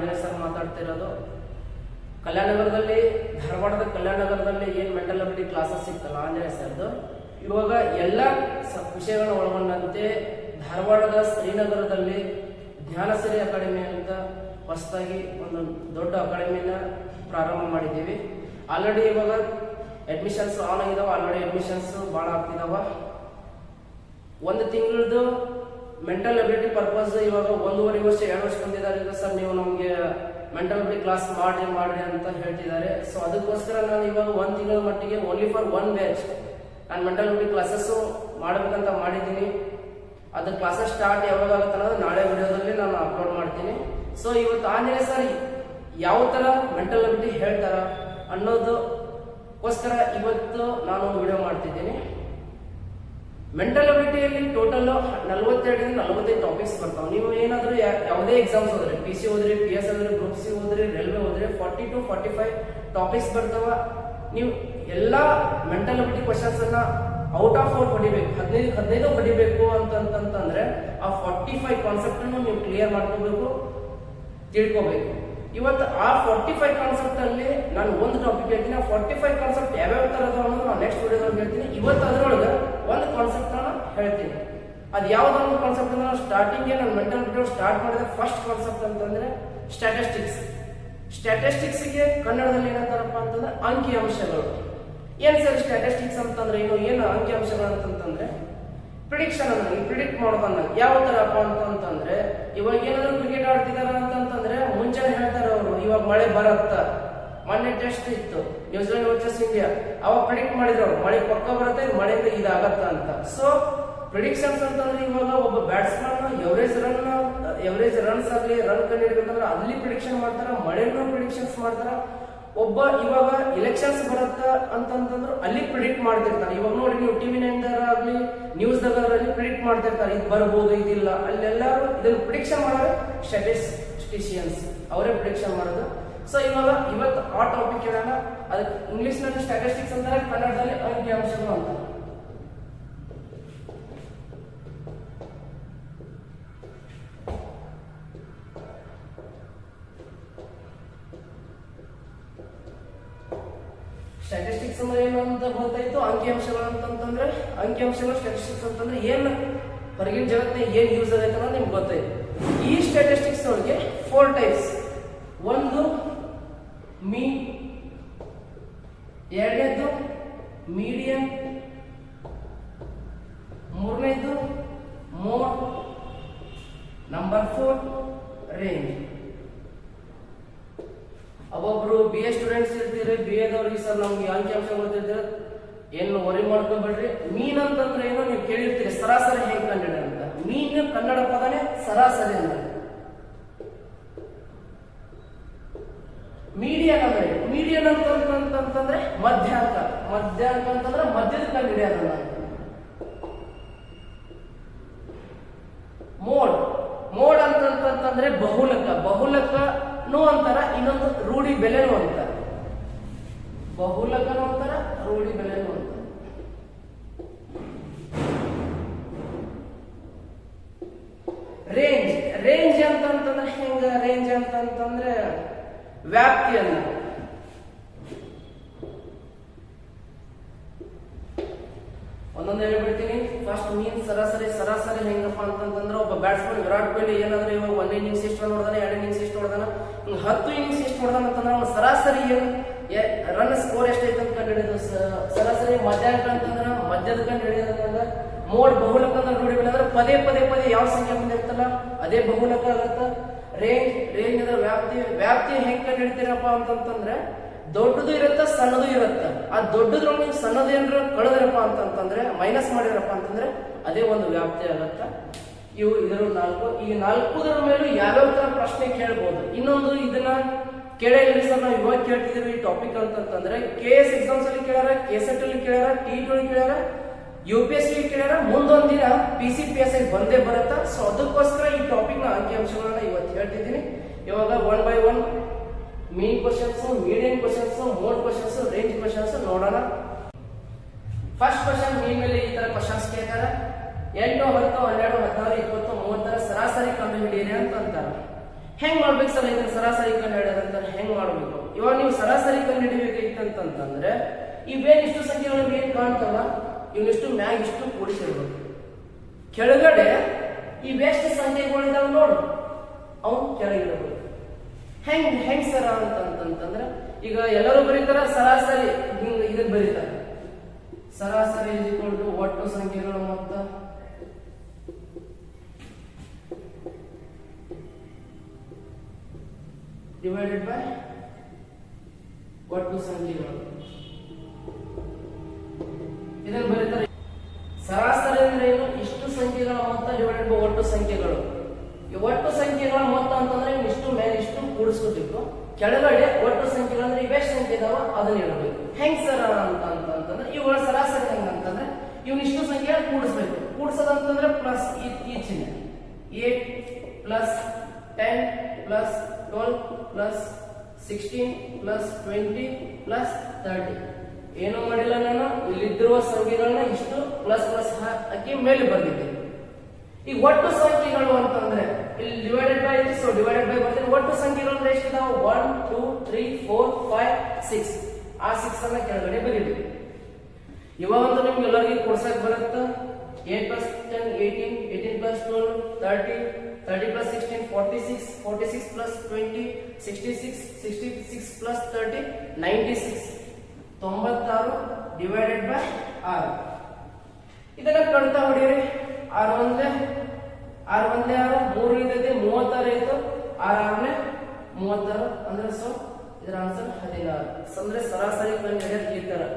Anjaneya sir ಮಾತಾಡ್ತಿರೋದು. ಕಲ್ಯಾಣನಗರದಲ್ಲಿ, ಧಾರವಾಡದ ಕಲ್ಯಾಣನಗರದಲ್ಲಿ ಏನು ಮೆಂಟಲ್ ಅಬಿಲಿಟಿ ಕ್ಲಾಸಸ್ ಇತ್ತಲ್ಲ ಆಂಜನೇಯ ಸರ್ದು, ಇವಾಗ ಎಲ್ಲ ವಿಷಯಗಳನ್ನ ಒಳಗೊಂಡಂತೆ ಧಾರವಾಡದ ಶ್ರೀನಗರದಲ್ಲಿ ಜ್ಞಾನಸಿರಿ ಅಕಾಡೆಮಿ ಅಂತ ಹೊಸದಾಗಿ ಒಂದು ದೊಡ್ಡ ಅಕಾಡೆಮಿನ ಪ್ರಾರಂಭ ಮಾಡಿದ್ದೀವಿ. ಆಲ್ರೆಡಿ ಇವಾಗ ಅಡ್ಮಿಷನ್ಸ್ ಆನ್ ಆಗಿದಾವ. ಆಲ್ರೆಡಿ ಅಡ್ಮಿಷನ್ಸ್ ಭಾಳ ಆಗ್ತಿದಾವ. ಒಂದು ತಿಂಗಳದು ಮೆಂಟಲ್ ಅಬಿಲಿಟಿ ಪರ್ಪಸ್ ಇವಾಗ 1.5 ವರ್ಷ 2 ವರ್ಷ ಬಂದಿದ್ದಾರೆ. ಈಗ ಸರ್ ನೀವು ನಮಗೆ ಮೆಂಟಲ್ ಅಬಿಲಿಟಿ ಕ್ಲಾಸ್ ಮಾಡ್ರಿ ಅಂತ ಹೇಳ್ತಿದ್ದಾರೆ. ಸೊ ಅದಕ್ಕೋಸ್ಕರ ನಾನು ಇವಾಗ 1 ತಿಂಗಳ ಮಟ್ಟಿಗೆ ಓನ್ಲಿ ಫಾರ್ 1 ಬ್ಯಾಚ್ ನಾನು ಮೆಂಟಲ್ ಅಬಿಲಿಟಿ ಕ್ಲಾಸಸ್ ಮಾಡಬೇಕಂತ ಮಾಡಿದ್ದೀನಿ. ಅದು ಕ್ಲಾಸಸ್ ಸ್ಟಾರ್ಟ್ ಯಾವಾಗ ಆಗುತ್ತೆ ಅನ್ನೋದು ನಾಳೆ ವಿಡಿಯೋದಲ್ಲಿ ನಾನು ಅಪ್ಲೋಡ್ ಮಾಡ್ತೀನಿ. ಸೊ ಇವತ್ತು ಆಂಜನೇಯ ಸರ್ ಯಾವ ಥರ ಮೆಂಟಲ್ ಅಬಿಲಿಟಿ ಹೇಳ್ತಾರ ಅನ್ನೋದಕ್ಕೋಸ್ಕರ ಇವತ್ತು ನಾನೊಂದು ವಿಡಿಯೋ ಮಾಡ್ತಿದ್ದೀನಿ. ಮೆಂಟಲ್ ಅಬಿಲಿಟಿಯಲ್ಲಿ ಟೋಟಲ್ 42 45 ಟಾಪಿಕ್ಸ್ ಬರ್ತಾವೆ. ನೀವು ಏನಾದರೂ ಯಾವುದೇ ಎಕ್ಸಾಮ್ಸ್ ಹೋದ್ರೆ, PC ಹೋದ್ರಿ, PS ಹೋದ್ರಿ, ಗ್ರೂಪ್ C ಹೋದ್ರಿ, ರೈಲ್ವೆ ಹೋದ್ರಿ, 40 to 45 ಟಾಪಿಕ್ಸ್ ಬರ್ತಾವ. ನೀವು ಎಲ್ಲ ಮೆಂಟಲ್ ಅಬಿಲಿಟಿ ಕ್ವಶನ್ಸ್ ಅನ್ನ ಔಟ್ ಆಫ್ ಔಟ್ ಹೊಡಿಬೇಕು, 15 ಹೊಡಿಬೇಕು ಅಂತಂದ್ರೆ ಆ 45 ಕಾನ್ಸೆಪ್ಟ್ ಅನ್ನು ನೀವು ಕ್ಲಿಯರ್ ಮಾಡ್ಕೋಬೇಕು, ತಿಳ್ಕೋಬೇಕು. ಇವತ್ತು ಆ 45 ಕಾನ್ಸೆಪ್ಟ್ ಅಲ್ಲಿ ನಾನು ಒಂದು ಟಾಪಿಕ್ ಹೇಳ್ತೀನಿ. ಆ 45 ಕಾನ್ಸೆಪ್ಟ್ ಯಾವ್ಯಾವ ತರ ಅನ್ನೋದು ನಾನು ನೆಕ್ಸ್ಟ್ ವಿಡಿಯೋದಲ್ಲಿ ಹೇಳ್ತೀನಿ. ಇವತ್ತು ಅದರೊಳಗೆ ಒಂದು ಕಾನ್ಸೆಪ್ಟ್ ಅನ್ನ ಹೇಳ್ತೀನಿ. ಅದು ಯಾವ್ದೊಂದು ಕಾನ್ಸೆಪ್ಟ್ ಅಂದ್ರೆ ನಾನು ಸ್ಟಾರ್ಟಿಂಗ್ ನಾನು ಮೆಂಟಲ್ ಅಬಿಲಿಟಿ ಸ್ಟಾರ್ಟ್ ಮಾಡಿದ ಫಸ್ಟ್ ಕಾನ್ಸೆಪ್ಟ್ ಅಂತಂದ್ರೆ ಸ್ಟ್ಯಾಟಿಸ್ಟಿಕ್ಸ್. ಸ್ಟ್ಯಾಟಿಸ್ಟಿಕ್ಸ್ಗೆ ಕನ್ನಡದಲ್ಲಿ ಏನಂತಾರಪ್ಪ ಅಂತಂದ್ರೆ ಅಂಕಿಅಂಶಗಳು. ಏನ್ ಸರ್ ಸ್ಟ್ಯಾಟಿಸ್ಟಿಕ್ಸ್ ಅಂತಂದ್ರೆ ಏನು ಅಂಕಿಅಂಶಗಳು ಅಂತಂದ್ರೆ ಪ್ರಿಡಿಕ್ಷನ್ ಅನ್ನ ಪ್ರಿಡಿಕ್ಟ್ ಮಾಡೋದನ್ನ ಯಾವ ತರಪ್ಪ ಅಂತಂದ್ರೆ ಇವಾಗ ಏನಾದ್ರು ಕ್ರಿಕೆಟ್ ಆಡ್ತಿದಾರ ಅಂತಂದ್ರೆ ಮುಂಚೆನೆ ಹೇಳ್ತಾರೆ ಅವರು ಇವಾಗ ಮಳೆ ಬರತ್ತ. ಮೊನ್ನೆ ಟೆಸ್ಟ್ ಇತ್ತು ನ್ಯೂಜಿಲೆಂಡ್ ವರ್ಸಸ್ ಇಂಡಿಯಾ, ಅವಾಗ ಪ್ರಿಡಿಕ್ಟ್ ಮಾಡಿದ್ರು ಮಳೆ ಪಕ್ಕ ಬರುತ್ತೆ, ಮಳೆಯಿಂದ ಇದಾಗತ್ತ ಅಂತ. ಸೊ ಪ್ರಿಡಿಕ್ಷನ್ಸ್ ಅಂತಂದ್ರೆ ಇವಾಗ ಒಬ್ಬ ಬ್ಯಾಟ್ಸ್ಮನ್ ಎವರೇಜ್ ರನ್ಸ್ ಆಗಲಿ ರನ್ ಕಂಡಿಡ್ಬೇಕಂದ್ರೆ ಅಲ್ಲಿ ಪ್ರಿಡಿಕ್ಷನ್ ಮಾಡ್ತಾರ, ಮಳೆನೂ ಪ್ರಿಡಿಕ್ಷನ್ಸ್ ಮಾಡ್ತಾರ. ಒಬ್ಬ ಇವಾಗ ಎಲೆಕ್ಷನ್ಸ್ ಬರುತ್ತ ಅಂತಂದ್ರೆ ಅಲ್ಲಿ ಪ್ರಿಡಿಕ್ಟ್ ಮಾಡ್ತಿರ್ತಾರೆ. ಇವಾಗ ನೋಡಿ ನೀವು TV 9 ಆಗ್ಲಿ ನ್ಯೂಸ್ ಅಲ್ಲಿ ಪ್ರಿಡಿಕ್ಟ್ ಮಾಡ್ತಿರ್ತಾರೆ, ಇದು ಬರ್ಬೋದು ಇದಿಲ್ಲ. ಅಲ್ಲೆಲ್ಲರೂ ಇದನ್ನು ಪ್ರಿಡಿಕ್ಷನ್ ಮಾಡೋದು ಸ್ಟ್ಯಾಟಿಸ್ಟಿಷಿಯನ್ಸ್, ಅವರೇ ಪ್ರಿಡಿಕ್ಷನ್ ಮಾಡೋದು. ಸೊ ಇವತ್ತು ಆ ಟಾಪಿಕ್ ಹೇಳೋಣ. ಅದಕ್ಕೆ ಇಂಗ್ಲಿಷ್ ನಲ್ಲಿ ಸ್ಟ್ಯಾಟಿಸ್ಟಿಕ್ಸ್ ಅಂತಾರೆ, ಕನ್ನಡದಲ್ಲಿ ಅಂಕಿಅಂಶಗಳು ಅಂತ. ಸ್ಟ್ಯಾಟಿಸ್ಟಿಕ್ಸ್ ಅಂದ್ರೆ ಏನು ಅಂತ ಗೊತ್ತಾಯ್ತು. ಅಂಕಿಅಂಶಗಳು ಅಂತಂದ್ರೆ ಅಂಕಿಅಂಶಗಳು ಸ್ಟ್ಯಾಟಿಸ್ಟಿಕ್ಸ್ ಅಂತಂದ್ರೆ ಏನು ಹೊರಗಿನ ಜಗತ್ತಿನ ಏನ್ ಯೂಸ್ ಆಗೈತೆ ಅನ್ನೋದು ನಿಮ್ಗೆ ಗೊತ್ತಾಯ್ತು. ಈ ಸ್ಟ್ಯಾಟಿಸ್ಟಿಕ್ಸ್ ಒಳಗೆ 4 ಟೈಪ್ಸ್. ಒಂದು ಮೀನ್, ಎರಡನೇದು ಮೀಡಿಯನ್, ಮೂರನೇದು ಮೋಡ್, ನಂಬರ್ 4 ರೇಂಜ್. ಒಬ್ಬೊಬ್ರು BA ಸ್ಟೂಡೆಂಟ್ಸ್ ಇರ್ತೀರಿ, BA ದವ್ರಿಗೆ ಸರ್ ನಮ್ಗೆ ಅಂಕಿಅಂಶ ಗೊತ್ತಿದ್ರೆ ಏನು ವರಿ ಮಾಡ್ಕೊಬೇಡ್ರಿ. ಮೀನ್ ಅಂತಂದ್ರೆ ಏನೋ ನೀವು ಕೇಳಿರ್ತೀರಿ, ಸರಾಸರಿ ಹೆಂಗ್ ಕಂಡಿಡ ಅಂತ. ಮೀನ್ ಕನ್ನಡ ಪದನೇ ಸರಾಸರಿ ಅಂದ್ರೆ. ಮೀಡಿಯನ್ ಅಂತಂದ್ರೆ ಮಧ್ಯಾಂಕ ಅಂತಂದ್ರೆ ಮಧ್ಯದ ಕಂಡಿಡಿಯೋದನ್ನ. ಮೋಡ್ ಅಂತಂದ್ರೆ ಬಹುಲಕನೂ ಅಂತಾರ, ಇನ್ನೊಂದು ರೂಢಿ ಬೆಲೆನೂ ಅಂತಾರ. ಬಹುಲಕನೂ ಅಂತಾರ, ರೂಢಿ ಬೆಲೆನೂ ಅಂತಾರ. ರೇಂಜ್ ಅಂತಂದ್ರೆ ಹೆಂಗ? ರೇಂಜ್ ಅಂತಂದ್ರೆ ವ್ಯಾಪ್ತಿಯನ್ನ. ಒಂದೊಂದು ಹೇಳ್ಬಿಡ್ತೀನಿ. ಫಸ್ಟ್ ಮೀನ್ ಸರಾಸರಿ ಹೆಂಗಪ್ಪ ಅಂತಂದ್ರೆ ಒಬ್ಬ ಬ್ಯಾಟ್ಸ್ಮನ್ ವಿರಾಟ್ ಕೊಹ್ಲಿ ಏನಾದ್ರೆ ಇವಾಗ 1 ಇನ್ನಿಂಗ್ಸ್ ಎಷ್ಟು ರನ್ ಹೊಡೆದಾನ, 2 ಇನ್ನಿಂಗ್ಸ್ ಎಷ್ಟು ಹೊಡೆದಾನ, 10 ಇನ್ನಿಂಗ್ಸ್ ಎಷ್ಟು ಹೊಡೆದಾನ ಅಂತಂದ್ರೆ ಅವ್ನು ಸರಾಸರಿ ರನ್ ಸ್ಕೋರ್ ಎಷ್ಟೈತೆ ಅಂತ ಕಂಡು ಹಿಡಿಯೋದು. ಸರಾಸರಿ ಮಧ್ಯಾಂಕ ಅಂತಂದ್ರೆ ಮಧ್ಯದ ಕಂಡು ಹಿಡಿಯೋದಂದ್ರೆ. ಮೋಡ್ ಬಹುಲಕ ಅಂದ್ರೆ ರೂಢಿ ಬೆಲೆ ಅಂದ್ರೆ ಪದೇ ಯಾವ ಸಂಖ್ಯೆ ಬಂದಿರ್ತಲ್ಲ ಅದೇ ಬಹುಲಕ ಆಗತ್ತ. ರೇಂಜ್ ಅಂದ್ರೆ ವ್ಯಾಪ್ತಿ ಹೆಂಗ್ ಕಂಡು ಹಿಡಿತೀರಪ್ಪ ಅಂತಂದ್ರೆ ದೊಡ್ಡದು ಇರುತ್ತ, ಸಣ್ಣದು ಇರುತ್ತ. ಆ ದೊಡ್ಡದ್ರೊಳಗೆ ಸಣ್ಣದು ಏನಾರ ಕಳೆದ್ರಪ್ಪ ಅಂತಂದ್ರೆ ಮೈನಸ್ ಮಾಡಿದ್ರಪ್ಪ ಅಂತಂದ್ರೆ ಅದೇ ಒಂದು ವ್ಯಾಪ್ತಿ ಆಗತ್ತ. ಇದರ 4. ಈ 4ರ ಮೇಲೂ ಯಾವ್ಯಾವ ತರ ಪ್ರಶ್ನೆ ಕೇಳ್ಬೋದು. ಇನ್ನೊಂದು ಇದನ್ನ ಕೇಳಿಲ್ಲ ಸರ್, ನಾವು ಇವಾಗ ಕೇಳ್ತಿದೀವಿ ಈ ಟಾಪಿಕ್ ಅಂತಂದ್ರೆ KS ಎಕ್ಸಾಮ್ಸ್ ಅಲ್ಲಿ ಕೇಳ್ಯಾರ, KSET ಅಲ್ಲಿ ಕೇಳ್ಯಾರ, TET ಕೇಳ್ಯಾರ, UPSC ಕೇಳ್ಯಾರ, ಮುಂದೊಂದ್ ದಿನ PCPSI ಬಂದೇ ಬರುತ್ತಾ. ಸೊ ಅದಕ್ಕೋಸ್ಕರ ಈ ಟಾಪಿಕ್ ನ ಅಂಕಿಅಂಶಗಳನ್ನ ಇವತ್ತು ಹೇಳ್ತಿದ್ದೀನಿ. ಇವಾಗ 1 by 1 mean questions, median questions, mode questions, range questions ನೋಡೋಣ. ಫಸ್ಟ್ ಕ್ವಶನ್ ಮೀನ್ ಮೇಲೆ ಈ ತರ ಕ್ವಶನ್ಸ್ ಕೇಳ್ತಾರೆ. 8, 10, 12, 16, 20, 30 ಸರಾಸರಿ ಕಂಡು ಹಿಡಿಯಿರಿ ಅಂತ ಅಂತಾರೆ. ಹೆಂಗ್ ಮಾಡ್ಬೇಕು ಸರ್ ಇದನ್ನ ಸರಾಸರಿ ಕಂಡು ಹಿಡಿಯೋದಂತಾರೆ ಹೆಂಗ್ ಮಾಡ್ಬೇಕು? ಇವಾಗ ನೀವು ಸರಾಸರಿ ಕಂಡು ಹಿಡಿಬೇಕಂತಂದ್ರೆ ಇವೇನ್ ಇಷ್ಟು ಸಂಖ್ಯೆಗಳು ಏನ್ ಕಾಣ್ತಲ್ಲ ಇವನಿಷ್ಟು ಮ್ಯಾಗ ಇಷ್ಟು ಕೂಡಿಸಿರ್ಬೇಕು. ಕೆಳಗಡೆ ಇವೆಷ್ಟು ಸಂಖ್ಯೆಗಳಿದಾವ ನೋಡು ಅವ್ನು ಕೆಳಗಿಡಬೇಕು. ಹೆಂಗ್ ಸರ ಅಂತಂದ್ರೆ ಈಗ ಎಲ್ಲರೂ ಬರೀತಾರ ಸರಾಸರಿ ಹಿಂಗ ಇದಕ್ ಬರೀತಾರೆ. ಸರಾಸರಿ ಒಟ್ಟು ಸಂಖ್ಯೆಗಳ ಮೊತ್ತ ಡಿವೈಡೆಡ್ ಬೈ ಒಟ್ಟು ಸಂಖ್ಯೆಗಳು ಇದನ್ನು ಬರೀತಾರೆ. ಸರಾಸರಿ ಅಂದ್ರೆ ಏನು? ಇಷ್ಟು ಸಂಖ್ಯೆಗಳ ಮೊತ್ತ ಡಿವೈಡೆಡ್ ಬೈ ಒಟ್ಟು ಸಂಖ್ಯೆಗಳು. ಈ ಒಟ್ಟು ಸಂಖ್ಯೆಗಳ ಮೊತ್ತ ಅಂತಂದ್ರೆ ಇಷ್ಟು ಮೇಲೆ ಇಷ್ಟು ಕೂಡಿಸ್ಕೋಬೇಕು. ಕೆಳಗಡೆ ಒಟ್ಟು ಸಂಖ್ಯೆಗಳು ಅಂದ್ರೆ ಇವೆಷ್ಟು ಸಂಖ್ಯೆ ಇದಾವ ಅದನ್ನ ಇಡಬೇಕು. ಹೆಂಗ್ ಸರ ಅಂತಂದ್ರೆ ಇವುಗಳ ಸರಾಸರಿ ಹೆಂಗಂತಂದ್ರೆ ಇವ್ನ ಇಷ್ಟು ಸಂಖ್ಯೆ ಕೂಡಿಸ್ಬೇಕು. ಕೂಡಿಸೋದಂತಂದ್ರೆ ಪ್ಲಸ್ ಈ ಚಿಹ್ನೆ 8 plus 10 plus 12 plus 16 plus 20 plus 30. ಏನು ಮಾಡಿಲ್ಲ ನಾನು, ಇಲ್ಲಿದ್ದಿರುವ ಸಂಖ್ಯೆಗಳನ್ನ ಇಷ್ಟು ಪ್ಲಸ್ ಪ್ಲಸ್ ಹಾಕಿ ಮೇಲೆ ಬರ್ತಿದ್ದೀನಿ. ಈಗ ಒಟ್ಟು ಸಂಖ್ಯೆಗಳು ಅಂತಂದ್ರೆ ಇಲ್ಲಿ ಡಿವೈಡೆಡ್ ಬೈ ಇದೆ, ಸೊ ಡಿವೈಡೆಡ್ ಬೈ ಬರ್ತದೆ. ಒಟ್ಟು ಸಂಖ್ಯೆಗಳು ಅಂದ್ರೆ ಎಷ್ಟಿದಾವೆ? 1 2 3 4 5 6. ಆ 6 ಅನ್ನ ಕೆಳಗಡೆ ಬರೀಬೇಕು. ಇವಾಗಂತೂ ನಿಮ್ಗೆ ಎಲ್ಲರಿಗೂ ಕೊಡ್ಸಕ್ ಬರುತ್ತೆ. 8 plus 10 18, 18 plus 12 30, 30 plus 16 46, 46 plus 20 66, 66 plus 30 96. 96 divided by 6. ಇದನ್ನ ಕಣ್ತಾ ಹೊಡಿರಿ. 6 ಒಂದೇ 6 3 ಇದೆ 36 ಆಯ್ತು. 6 36 ಅಂದ್ರೆ ಸೊ ಇದರ ಆನ್ಸರ್ 16. ಅಂದ್ರೆ ಸರಾಸರಿ ಕಂಡು ಹಿಡಿಯೋದು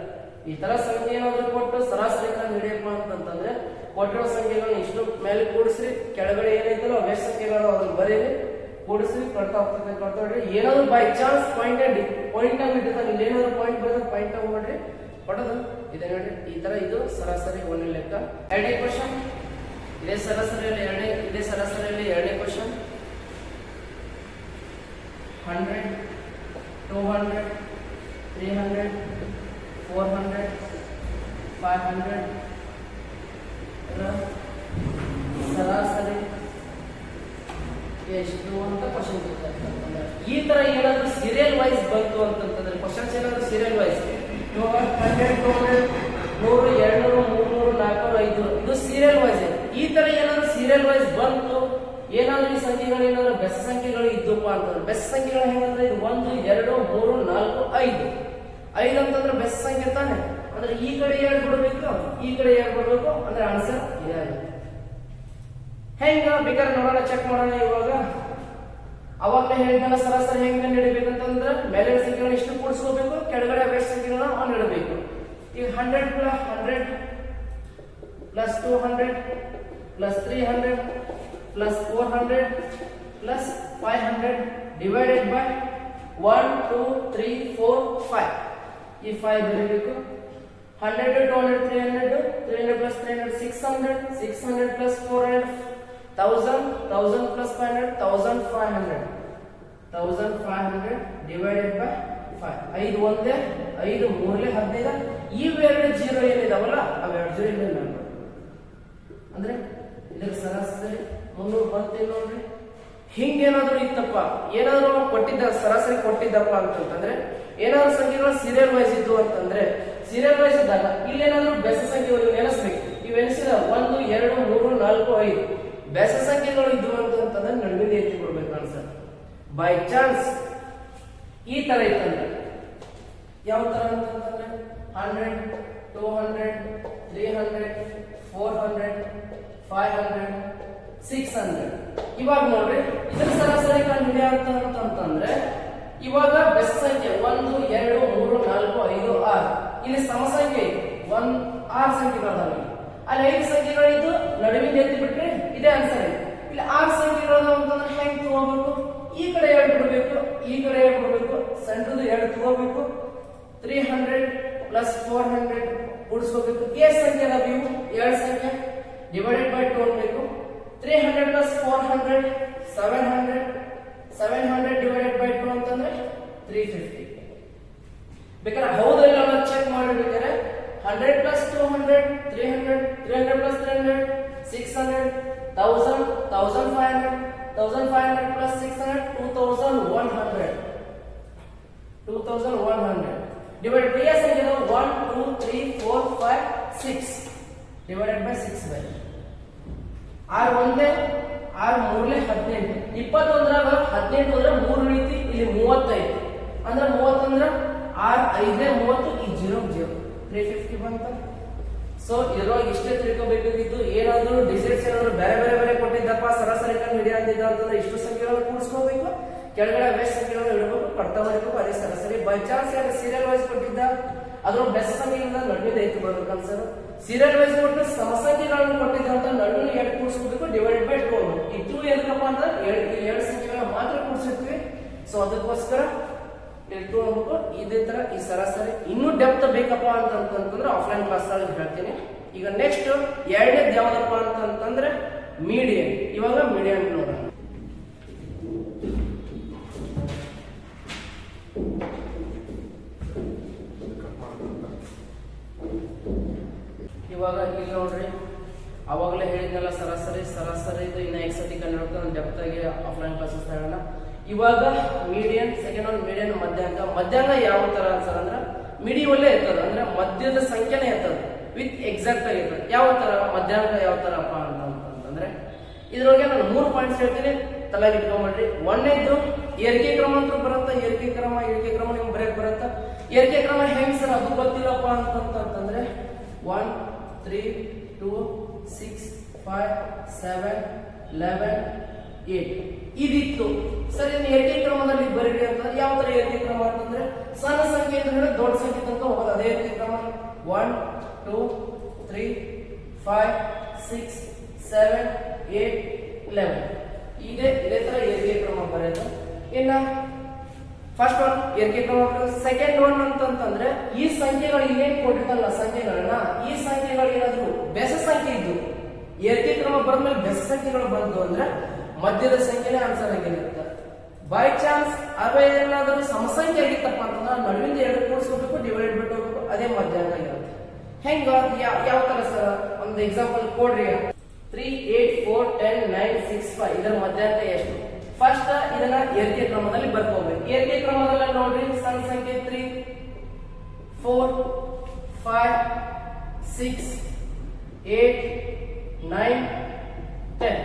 ಈ ತರ ಸಂಖ್ಯೆ ಏನಾದ್ರು ಕೊಟ್ಟು ಸರಾಸರಿ ಕಂಡು ಹಿಡಿಯಪ್ಪ ಅಂತಂದ್ರೆ ಕೊಟ್ಟಿರೋ ಸಂಖ್ಯೆಗಳನ್ನ ಇಷ್ಟು ಮೇಲೆ ಕೂಡಿಸ್ರಿ, ಕೆಳಗಡೆ ಏನೈತಲ್ಲ ಅವೆಷ್ಟು ಸಂಖ್ಯೆಗಳು ಅದನ್ನ ಬರೀರಿ, ಕೂಡಿಸ್ರಿ, ಕೊಡ್ತಾ ಹೋಗ್ರಿ. ಏನಾದ್ರು ಬೈ ಚಾನ್ಸ್ ಪಾಯಿಂಟ್ ಇಟ್ಟಿರ್ತಾನೆ, ಇಲ್ಲಿ ಏನಾದ್ರು ಪಾಯಿಂಟ್ ಬರೋದು ಪಾಯಿಂಟ್ ತಗೊಂಡ್ರಿ ಕೊಡೋದು. ಇದೆ ನೋಡಿ ಈ ತರ ಇದು ಸರಾಸರಿ ಒಂದನೇ ಲೆಕ್ಕ. ಎರಡನೇ ಕ್ವಶನ್ ಇದೇ ಸರಾಸರಿಯಲ್ಲಿ ಎರಡನೇ ಕ್ವಶನ್. 100 200 300 400 500 ಸರಾಸರಿ ಎಷ್ಟು ಅಂತ ಕ್ವಶನ್ ಕೇಳ್ತಾರೆ. ಈ ತರ ಏನಾದ್ರು ಸೀರಿಯಲ್ ವೈಸ್ ಬಂತು ಅಂತಂದ್ರೆ ಕ್ವಶನ್ಸ್ ಏನಾದ್ರು ಸೀರಿಯಲ್ ವೈಸ್ 100 200 100 200 300 400 500 ಇದು ಸೀರಿಯಲ್ ವೈಸ್. ಈ ತರ ಏನಾದ್ರು ಸೀರಿಯಲ್ ವೈಸ್ ಬಂತು, ಏನಾದ್ರು ಈ ಸಂಖ್ಯೆಗಳು ಏನಾದ್ರು ಬೆಸ ಸಂಖ್ಯೆಗಳು ಇದ್ದಪ್ಪ ಅಂತಂದ್ರೆ ಬೆಸ ಸಂಖ್ಯೆಗಳು ಹೆಂಗಂದ್ರೆ ಇದು 1 2 3 4 5. 5 ಅಂತಂದ್ರೆ ಬೆಸ ಸಂಖ್ಯೆ ತಾನೆ, ಅಂದ್ರೆ ಈ ಕಡೆ 2 ಬಿಡಬೇಕು, ಈ ಕಡೆ 2 ಬಿಡಬೇಕು, ಅಂದ್ರೆ ಆನ್ಸರ್ ಇದೇ ಆಗುತ್ತೆ. ಹೆಂಗ ಬೇಕಾದ್ರೆ ನೋಡೋಣ, ಚೆಕ್ ಮಾಡೋಣ. ಇವಾಗ ಅವಾಗಲೇ ಹೇಳಿದ ಸರಾಸರಿ ಹೆಂಗ ನೀಡಬೇಕಂತಂದ್ರೆ ಮೇಲಿನ ಸಂಖ್ಯೆಗಳನ್ನ ಇಷ್ಟು ಕೂಡಿಸ್ಕೋಬೇಕು, ಕೆಳಗಡೆ ಅವೆಷ್ಟು ಸಂಖ್ಯೆಗಳನ್ನ ಅವ್ನು ನೀಡಬೇಕು. ಈಗ 100 plus 200 plus 300 plus 400 plus 500 divided by 1 2 3 4 5. ಈ 5 ಬರೀಬೇಕು. 100 200 300 300 plus 300 600 600 plus 400 1000 1000 plus 500 1500 1500 divided by 5. 5 ಒಂದೇ 5 ಮೂರಲೆ 15. ಇವೆರಡು ಜೀರೋ ಏನಿದಾವಲ್ಲ ಅವೆರಡು ಜೀರೋ ಇಲ್ಲ ನಂಬರ್. ಅಂದ್ರೆ ಇದರ ಸರಾಸರಿ 300 ಬಂತು ನೋಡ್ರಿ. ಹಿಂಗೇನಾದ್ರೂ ಇತ್ತಪ್ಪ, ಏನಾದ್ರು ಕೊಟ್ಟಿದ್ದ ಸರಾಸರಿ ಕೊಟ್ಟಿದ್ದಪ್ಪ ಅಂತಂದ್ರೆ ಏನಾದ್ರು ಸಂಖ್ಯೆಗಳು ಸೀರಿಯಲ್ ವೈಸ್ ಇದ್ದು ಅಂತಂದ್ರೆ ಸೀರಿಯಲ್ ವೈಸ್ ಇದ್ದಾಗ ಇಲ್ಲೇನಾದ್ರೂ ಬೆಸ ಸಂಖ್ಯೆಗಳು ನೆನೆಸ್ಬೇಕು. ಇವೆನಿಸಿದ 1 2 3 4 5 ಬೆಸ ಸಂಖ್ಯೆಗಳು ಇದ್ದು ಅಂತಂದ್ರೆ ನಡುವಿನ ಎತ್ತಿ ಕೊಡ್ಬೇಕು ಆನ್ಸರ್. ಬೈ ಚಾನ್ಸ್ ಈ ತರ ಇತ್ತಂದ್ರೆ ಯಾವ ತರ ಅಂತಂದ್ರೆ 100 200 300 400 500 600. ಇವಾಗ ನೋಡ್ರಿ ಇದರ ಸರಾಸರಿ ಕಂಡು ಹಿಡಿಯಂತಂದ್ರೆ ಇವಾಗ ಬೆಸ ಸಂಖ್ಯೆ 1 2 3 4 5 6. ಇಲ್ಲಿ ಸಮ ಸಂಖ್ಯೆ 6 ಸಂಖ್ಯೆಗಳಾದವು. ಅಲ್ಲಿ 5 ಸಂಖ್ಯೆಗಳಿದ್ದು ನಡುವಿನ ಎತ್ತಿ ಬಿಟ್ರೆ ಇದೇ ಆನ್ಸರ್. ಇಲ್ಲಿ 6 ಸಂಖ್ಯೆಗಳು ಅಂತಂದ್ರೆ ಹೆಂಗ್ ತಗೋಬೇಕು? ಈ ಕಡೆ 2 ಬಿಡಬೇಕು, ಈ ಕಡೆ 2 ಬಿಡಬೇಕು, ಸೆಂಟ್ರದ್ದು 2 ತಗೋಬೇಕು. 300 ಪ್ಲಸ್ 400 ಕೂಡಿಸ್ಕೋಬೇಕು. ಎಷ್ಟು ಸಂಖ್ಯೆ ಅದಾವ ಇವು? 2 ಸಂಖ್ಯೆ ಡಿವೈಡೆಡ್ ಬೈ 2 ಅನ್ಬೇಕು. 300 ಪ್ಲಸ್ 400 700 700 ಡಿವೈಡೆಡ್ ಬೈ 2 ಅಂತಂದ್ರೆ 350. ಬೇಕಾದ್ರೆ ಹೌದಲ್ಲ ಅನ್ನೋದು ಚೆಕ್ ಮಾಡಬೇಕಾದ್ರೆ 100 plus 200 300 300 plus 300 600 1000 1500 1500 plus 600 2100 2100 divided by ಸಂಖ್ಯೆ 1 2 3 4 5 6 divided by 6 by r ಒಂದೇ r ಮೂರನೇ 18 21ರಾಗ 18 ಅಂದ್ರೆ 3 ರೀತಿ ಇಲ್ಲಿ 35 ಅಂದ್ರೆ 30 ಅಂದ್ರೆ r 5ನೇ 30 ಈ 0 0 350 ಬಂತ. ಸೊ ಇದರೊಳಗೆ ಇಷ್ಟೇ ತಿಳ್ಕೋಬೇಕಾಗಿದ್ದು. ಏನಾದರೂ ಡಿಜಿಟ್ಸ್ ಏನಾದ್ರು ಬೇರೆ ಬೇರೆ ಬೇರೆ ಕೊಟ್ಟಿದ್ದಪ್ಪ ಸರಾಸರಿ ಕಂಡು ಹಿಡಿಯಂತಿದ್ದ ಅಂತಂದ್ರೆ ಇಷ್ಟು ಸಂಖ್ಯೆಗಳನ್ನು ಕೂಡಿಸ್ಕೋಬೇಕು, ಕೆಳಗಡೆ ಬೆಸ್ಟ್ ಸಂಖ್ಯೆಗಳನ್ನು ಇಡಬೇಕು, ಕಟ್ತಾ ಬರಬೇಕು, ಅದೇ ಸರಾಸರಿ. ಬೈ ಚಾನ್ಸ್ ಯಾರು ಸೀರಿಯಲ್ ವೈಸ್ ಕೊಟ್ಟಿದ್ದ ಅದ್ರ ಬೆಸ್ಟ್ ಸಂಖ್ಯೆಯಿಂದ ನಡುವಿನ ಎತ್ತು ಬರ್ಬೇಕು ಅನ್ಸರ್. ಸೀರಿಯಲ್ ವೈಸ್ ಕೊಟ್ಟು ಸಮಸಂಖ್ಯೆಗಳನ್ನು ಕೊಟ್ಟಿದ್ದ ಅಂತ ನಡುವಿನ 2 ಕೂಡಿಸ್ಕೋಬೇಕು, ಡಿವೈಡೆಡ್ ಬೈ 2. ಈ 2 ಏನಕ್ಕಪ್ಪ ಅಂತ ಎರಡು ಸಂಖ್ಯೆಗಳನ್ನ ಮಾತ್ರ ಕೂಡಿಸಿರ್ತೀವಿ. ಸೊ ಅದಕ್ಕೋಸ್ಕರ ತಿಳ್ಕೊಳ್ಬೇಕು. ಇದೇ ತರ ಈ ಸರಾಸರಿ ಇನ್ನೂ ಡೆಪ್ತ್ ಬೇಕಪ್ಪ ಅಂತಂದ್ರೆ ಆಫ್ಲೈನ್ ಕ್ಲಾಸ್ ಅಲ್ಲಿ ಹೇಳ್ತೀನಿ. ಈಗ ನೆಕ್ಸ್ಟ್ ಎರಡನೇದು ಯಾವ್ದಪ್ಪ ಅಂತಂದ್ರೆ ಮೀಡಿಯನ್. ಇವಾಗ ಮೀಡಿಯನ್ ನೋಡೋಣ. ಇವಾಗ ಇಲ್ಲಿ ನೋಡ್ರಿ, ಅವಾಗಲೇ ಹೇಳಿದ್ನಲ್ಲ ಸರಾಸರಿ ಸರಾಸರಿದು ಇನ್ನ ಎಕ್ಸತಿ ಕಂಡು ಡೆಪ್ತ್ ಆಗಿ ಆಫ್ಲೈನ್ ಕ್ಲಾಸಸ್ ಹೇಳೋಣ. ಇವಾಗ ಮೀಡಿಯನ್, ಸೆಕೆಂಡ್ ಒನ್ ಮೀಡಿಯನ್, ಮಧ್ಯಾಂಕ. ಮಧ್ಯಾಂಕ ಯಾವ ತರ ಅನ್ಸರ್ ಅಂದ್ರೆ ಮಿಡಿಯಲ್ಲೇ ಇರ್ತದೆ, ಅಂದ್ರೆ ಮಧ್ಯದ ಸಂಖ್ಯೆನೇ ಇರ್ತದೆ ವಿತ್ ಎಕ್ಸಾಕ್ಟ್ ಆಗಿ ಇರ್ತದೆ. ಯಾವ ತರ ಮಧ್ಯಾಂಕ ಯಾವ ತರಪ್ಪ ಅಂತಂದ್ರೆ ಇದ್ರೊಳಗೆ ನಾನು 3 ಪಾಯಿಂಟ್ಸ್ ಹೇಳ್ತೀನಿ, ತಲೆಗೆ ಇಟ್ಕೊಂಡ್ಬಿಡ್ರಿ. ಒಂದನೇದು ಏರಿಕೆ ಕ್ರಮ ಅಂತ ಬರುತ್ತಾ, ಏರಿಕೆ ಕ್ರಮ ನಿಮ್ಗೆ ಬರೆಯಕ್ ಬರುತ್ತಾ. ಏರಿಕೆ ಕ್ರಮ ಹೆಂಗ್ ಸರ್ ಅದು ಗೊತ್ತಿಲ್ಲಪ್ಪ ಅಂತಂದ್ರೆ 1 3 2 6 5 7 11 8 ಇದಿತ್ತು ಸರ್. ಇನ್ನು ಏರಿಕೆ ಕ್ರಮದಲ್ಲಿ ಬರೀರಿ ಅಂತಂದ್ರೆ ಯಾವ ತರ ಏರಿಕೆ ಕ್ರಮ ಅಂತಂದ್ರೆ ಸಣ್ಣ ಸಂಖ್ಯೆ ಅಂದ್ರೆ ದೊಡ್ಡ ಸಂಖ್ಯೆ ತನಕ ಹೋಗೋದು, ಅದೇ ಏರಿಕೆ ಕ್ರಮ. 1 2 3 5 6 7 8 11 ಇದೇ ತರ ಏರಿಕೆ ಕ್ರಮ ಬರೆಯೋದು. ಇನ್ನ ಫಸ್ಟ್ ಒನ್ ಏರಿಕೆ ಕ್ರಮ. ಸೆಕೆಂಡ್ ಒನ್ ಅಂತಂದ್ರೆ ಈ ಸಂಖ್ಯೆಗಳು ಇನ್ನೇನ್ ಕೊಟ್ಟಿದ್ದಲ್ಲ ಸಂಖ್ಯೆಗಳನ್ನ, ಈ ಸಂಖ್ಯೆಗಳು ಏನಾದ್ರು ಬೆಸ ಸಂಖ್ಯೆ ಇದ್ದು ಏರಿಕೆ ಕ್ರಮ ಬಂದ್ಮೇಲೆ ಬೆಸ ಸಂಖ್ಯೆಗಳು ಬಂದು ಅಂದ್ರೆ ಮಧ್ಯದ ಸಂಖ್ಯೆನೇ ಆನ್ಸರ್ ಆಗಿರುತ್ತೆ. ಬೈ ಚಾನ್ಸ್ ಅವೇನಾದ್ರೂ ಸಮಸಂಖ್ಯೆ ಆಗಿತ್ತಪ್ಪ ಅಂತಂದ್ರೆ ನಡುವಿಂದ 2 ಕೂಡಿಸ್ಕೋಬೇಕು, ಡಿವೈಡ್ ಬಿಟ್ಟು ಹೋಗ್ಬೇಕು, ಅದೇ ಮಧ್ಯಾಂಕ ಆಗಿರುತ್ತೆ. ಹೆಂಗ ಯಾವ ತರ ಸರ್ ಒಂದು ಎಕ್ಸಾಂಪಲ್ ಕೊಡ್ರಿ. 3 8 4 10 9 6 5 ಇದರ ಮಧ್ಯಾಂಕ ಎಷ್ಟು? ಫಸ್ಟ್ ಇದನ್ನ ಏರಿಕೆ ಕ್ರಮದಲ್ಲಿ ಬರ್ಕೋಬೇಕು. ಏರಿಕೆ ಕ್ರಮದಲ್ಲಿ ನೋಡ್ರಿ, ಸಣ್ಣ ಸಂಖ್ಯೆ 3 4 5 6 8 9 10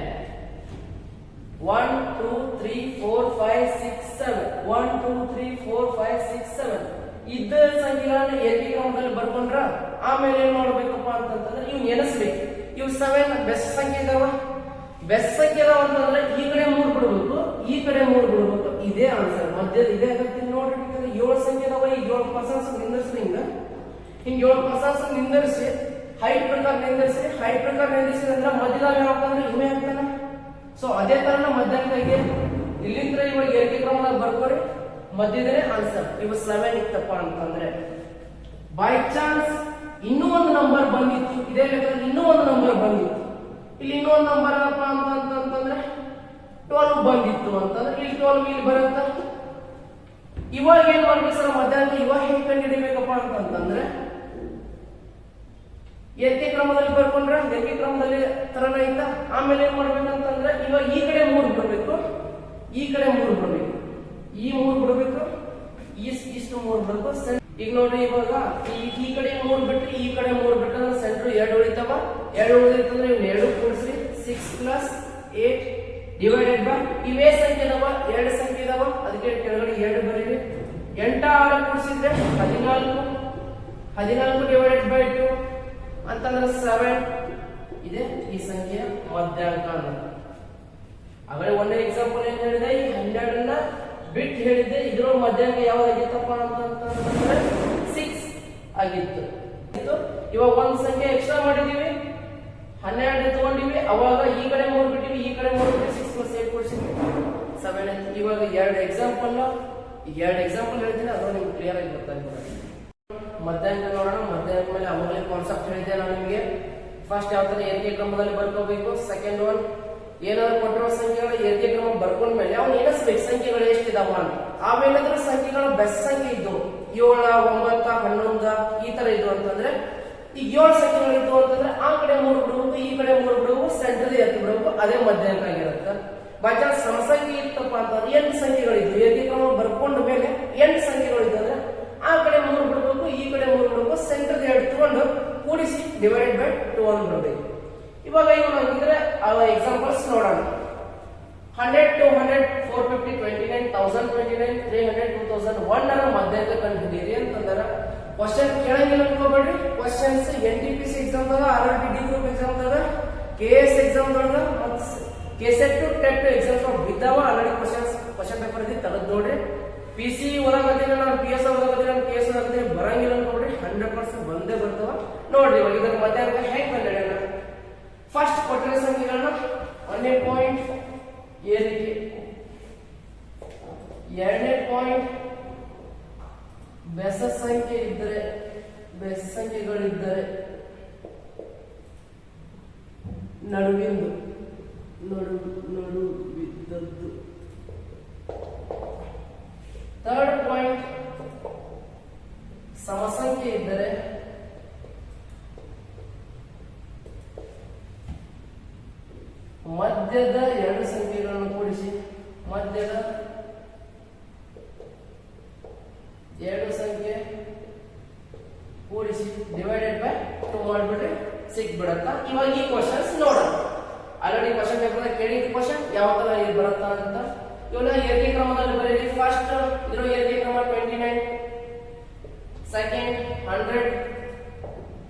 1 2 3 4 5 6 7 1 2 3 4 5 6 7 ಇದ್ದ ಸಂಖ್ಯೆಗಳನ್ನ ಏರಿಕೆ ಕ್ರಮದಲ್ಲಿ ಬರ್ಕೊಂಡ್ರ ಆಮೇಲೆ ಏನ್ ಮಾಡ್ಬೇಕಪ್ಪ ಅಂತಂದ್ರೆ ಇವ್ ಎನಿಸ್ಬೇಕು. ಇವ್ 7 ಬೆಸ್ಟ್ ಸಂಖ್ಯೆ ಇದಾವ, ಬೆಸ್ಟ್ ಸಂಖ್ಯೆ ಇದಾವ ಅಂತಂದ್ರೆ ಈ ಕಡೆ 3 ಬಿಡ್ಬೇಕು, ಈ ಕಡೆ 3 ಬಿಡ್ಬೇಕು, ಇದೇ ಆನ್ಸರ್. ಮಧ್ಯದ ಇದೇ ಆಗತ್ತೆ ನೋಡ್ರಿ. 7 ಸಂಖ್ಯೆ ಇದಾವ, ಈ 7% ನಿಂದರ್ಸಿ ಹಿಂಗ 7% ನಿಂದರ್ಸಿ ಹೈಟ್ ಪ್ರಕಾರ ನಿಂದರ್ಸಿ, ಹೈಟ್ ಪ್ರಕಾರ ನಿಂದಿಸಿದ್ರೆ ಮಧ್ಯದಾಗ ಯಾಕಂದ್ರೆ ಇವೇ ಆಗ್ತಾನೆ. ಸೊ ಅದೇ ತರನ ಮಧ್ಯಾಂಕ ಇಲ್ಲಿಂದ ಇವಾಗ ಏರಿಕೆ ಕ್ರಮದಾಗ ಬರ್ಕೋರಿ, ಮಧ್ಯದನೇ ಆನ್ಸರ್. ಇವ 7 ಇತ್ತಪ್ಪ ಅಂತಂದ್ರೆ ಬೈ ಚಾನ್ಸ್ ಇನ್ನೂ ಒಂದು ನಂಬರ್ ಬಂದಿತ್ತು, ಇದೇ ಲೆಕ್ಕದಲ್ಲಿ ಇನ್ನೂ ಒಂದು ನಂಬರ್ ಬಂದಿತ್ತು, ಇಲ್ಲಿ ಇನ್ನೂ ಒಂದು ನಂಬರ್ ಏನಪ್ಪ ಅಂತಂದ್ರೆ 12 ಬಂದಿತ್ತು ಅಂತಂದ್ರೆ ಇಲ್ಲಿ 12 ಇಲ್ಲಿ ಬರುತ್ತ. ಇವಾಗ ಏನ್ ಮಾಡ್ಬೇಕು ಸರ್ ಮಧ್ಯಾಂಕ ಇವಾಗ ಹೆಂಗ್ ಕಂಡು ಹಿಡಿಬೇಕಪ್ಪ ಅಂತಂದ್ರೆ ಏರಿಕೆ ಕ್ರಮದಲ್ಲಿ ಬರ್ಕೊಂಡ್ರೆ ಏರಿಕೆ ಕ್ರಮದಲ್ಲಿ ತರನ ಐತ. ಆಮೇಲೆ ಏನ್ ಮಾಡ್ಬೇಕಂತಂದ್ರೆ ಇವಾಗ ಈ ಕಡೆ 3 ಬಿಡಬೇಕು, ಈ ಕಡೆ 3 ಬಿಡಬೇಕು, ಈ 3 ಬಿಡಬೇಕು, ಇಷ್ಟು 3 ಬಿಡಬೇಕು. ಈಗ ನೋಡ್ರಿ, ಇವಾಗ ಈ ಕಡೆ 3 ಬಿಟ್ರಿ, ಈ ಕಡೆ 3 ಬಿಟ್ರೆ ಸೆಂಟ್ರ್ 2 ಉಳಿತಾವ. 2 ಉಳಿತಂದ್ರೆ ಇವ್ 2 ಕೂಡಿಸ್ರಿ, 6 + 8 ಡಿವೈಡೆಡ್ ಬೈ ಇವೇ ಸಂಖ್ಯೆ ಇದಾವ, 2 ಸಂಖ್ಯೆ ಇದಾವ, ಅದಕ್ಕೆ ಕೆಳಗಡೆ 2 ಬರೀರಿ. 8 6 ಕೂಡಿಸಿದ್ರೆ 14 ಡಿವೈಡೆಡ್ ಬೈ 2 ಅಂತಂದ್ರೆ 7 ಇದೆ ಈ ಸಂಖ್ಯೆಯ ಮಧ್ಯಾಂಕ ಅಂತ. ಆಮೇಲೆ ಒಂದೇ ಎಕ್ಸಾಂಪಲ್ ಏನ್ ಹೇಳಿದೆ, ಈ 12 ಬಿಟ್ ಹೇಳಿದ್ದೆ, ಇದ್ರ ಮಧ್ಯಾಂಕ ಯಾವ್ದಾಗಿತ್ತಪ್ಪ ಅಂತಂದ್ರೆ 6 ಆಗಿತ್ತು. ಇವಾಗ ಒಂದ್ ಸಂಖ್ಯೆ ಎಕ್ಸ್ಟ್ರಾ ಮಾಡಿದೀವಿ, 12 ತಗೊಂಡಿವಿ, ಅವಾಗ ಈ ಕಡೆ 3 ಬಿಟ್ಟಿವಿ, ಈ ಕಡೆ 3 ಬಿಟ್ಟು 6 + 8 ಕೊಡ್ಸಿದ್ವಿ 7 ಅಂತ. ಇವಾಗ 2 ಎಕ್ಸಾಂಪಲ್ ಹೇಳ್ತೀನಿ, ಅದು ನಿಮ್ಗೆ ಕ್ಲಿಯರ್ ಆಗಿ ಗೊತ್ತಾಗ್ತದೆ. ಮಧ್ಯಾಂಕ ನೋಡೋಣ. ಮಧ್ಯಾಂಕ ಮೇಲೆ ಅವಾಗಲೇ ಕಾನ್ಸೆಪ್ಟ್ ಹೇಳಿದ್ದೆ ನಾನು ನಿಮಗೆ. ಫಸ್ಟ್ ಯಾವ ತರ ಏರಿಕೆ ಕ್ರಮದಲ್ಲಿ ಬರ್ಕೋಬೇಕು. ಸೆಕೆಂಡ್ ಒನ್ ಏನಾದ್ರು ಕೊಟ್ಟಿರೋ ಸಂಖ್ಯೆಗಳ ಏರಿಕೆ ಕ್ರಮ ಬರ್ಕೊಂಡ್ಮೇಲೆ ಅವ್ನು ಎಣಿಸ್ಬೇಕು ಸಂಖ್ಯೆಗಳು ಎಷ್ಟಿದಾವ ಅಂತ. ಆಮೇಲೆ ಸಂಖ್ಯೆಗಳ ಬೆಸ್ಟ್ ಸಂಖ್ಯೆ ಇದ್ದು 7 9 11 ಈ ತರ ಇದ್ದು ಅಂತಂದ್ರೆ ಈಗ 7 ಸಂಖ್ಯೆಗಳು ಇದ್ದು ಅಂತಂದ್ರೆ ಆ ಕಡೆ 3 ಬಿಡಬೇಕು, ಈ ಕಡೆ 3 ಬಿಡಬೇಕು, ಸೆಂಟರ್ ಎತ್ತು ಬಿಡಬೇಕು, ಅದೇ ಮಧ್ಯಾಂಕ ಆಗಿರುತ್ತೆ. ಬೈ ಚಾನ್ಸ್ ಸಮಸಂಖ್ಯೆ ಇತ್ತಪ್ಪ ಅಂತಂದ್ರೆ 8 ಸಂಖ್ಯೆಗಳಿದ್ವು, ಏಕೀಕರಣ ಬರ್ಕೊಂಡ ಮೇಲೆ 8 ಸಂಖ್ಯೆಗಳಿದ್ವು ಅಂದ್ರೆ ಆ ಕಡೆ 3 ಬಿಡಬೇಕು, ಈ ಕಡೆ 3 ಬಿಡಬೇಕು, ಸೆಂಟರ್ 2 ತಗೊಂಡು ಕೂಡಿಸಿ ಡಿವೈಡೆಡ್ ಬೈ 2 ಅಂತ ಬರಬೇಕು. ಇವಾಗ ಇವಾಗ ಇದ್ರೆ ಎಕ್ಸಾಂಪಲ್ಸ್ ನೋಡೋಣ. 100, 200, 450, 29, 1029, 300, 2000 1 ಮಧ್ಯಾಂಕ ಕಂಡುಹಿಡಿಯಿರಿ ಅಂತಂದಾರ. ಕ್ವಶನ್ ಕೇಳಂಗಿಲ್ಲ ಅನ್ಕೋಬೇಡ್ರಿ. ಕ್ವಶನ್ಸ್ NTPC ಎಕ್ಸಾಮ್ ದಾಗ, RRB ಗ್ರೂಪ್ ಎಕ್ಸಾಮ್ ದಾಗ, KS ಎಕ್ಸಾಮ್ ದಾಗ ಮತ್ತು KSET ಟೆಟ್ ಎಕ್ಸಾಮ್ಸ್ ಬಿದ್ದಾವ. ಆಲ್ರೆಡಿ ಕ್ವಶನ್ ಪೇಪರ್ ಇದೆ, ತೆಗೆದು ನೋಡ್ರಿ. PC ಓದಾಕತ್ತೀನಿ ನಾನು, PS ಓದಾಕತ್ತೀನಿ ನಾನು, KS ಓದಾಕತ್ತೀನಿ, ಬರಂಗಿಲ್ಲ ಅನ್ಕೋಬೇಡ್ರಿ. 100% ಬಂದೇ ಬರ್ತಾವ. ನೋಡ್ರಿ ಇವಾಗ ಇದರ ಮಧ್ಯಾಂಕ ಹೆಂಗ್ ಕಂಡುಹಿಡಿಯೋಣ. ಫಸ್ಟ್ ಕೊಟ್ಟಿರೋ ಸಂಖ್ಯೆಗಳನ್ನ 1ನೇ ಪಾಯಿಂಟ್ ಏರಿಕೆ, 2ನೇ ಪಾಯಿಂಟ್ ಬೆಸ ಸಂಖ್ಯೆಗಳಿದ್ದರೆ ನಡುವಿಂದು ನಡುವಿದ್ದದ್ದು. 3rd ಪಾಯಿಂಟ್ ಸಮಸಂಖ್ಯೆ ಇದ್ದರೆ ಮಧ್ಯದ 2 ಸಂಖ್ಯೆಗಳನ್ನು ಕೂಡಿಸಿ, ಮಧ್ಯದ 2 ಸಂಖ್ಯೆ ಕೂಡಿಸಿ ಡಿವೈಡೆಡ್ ಬೈ 2 ಮಾಡಿಬಿಟ್ರೆ ಸಿಕ್ಬಿಡತ್ತ. ಇವಾಗ ಈ ಕ್ವಶನ್ಸ್ ನೋಡೋಣ. ಆಲ್ರೆಡಿ ಕ್ವಶನ್ ಪೇಪರ್ ಕೇಳಿದ ಕ್ವಶನ್ ಯಾವ ತರ ಇದು ಬರುತ್ತಾ ಅಂತ. ಇವನ್ನ ಏಕೀಕ್ರಮದಲ್ಲಿ ಬರೀರಿ. ಫಸ್ಟ್ ಇದ್ರ ಏಕೀಕ್ರಮ 29, ಸೆಕೆಂಡ್ 100,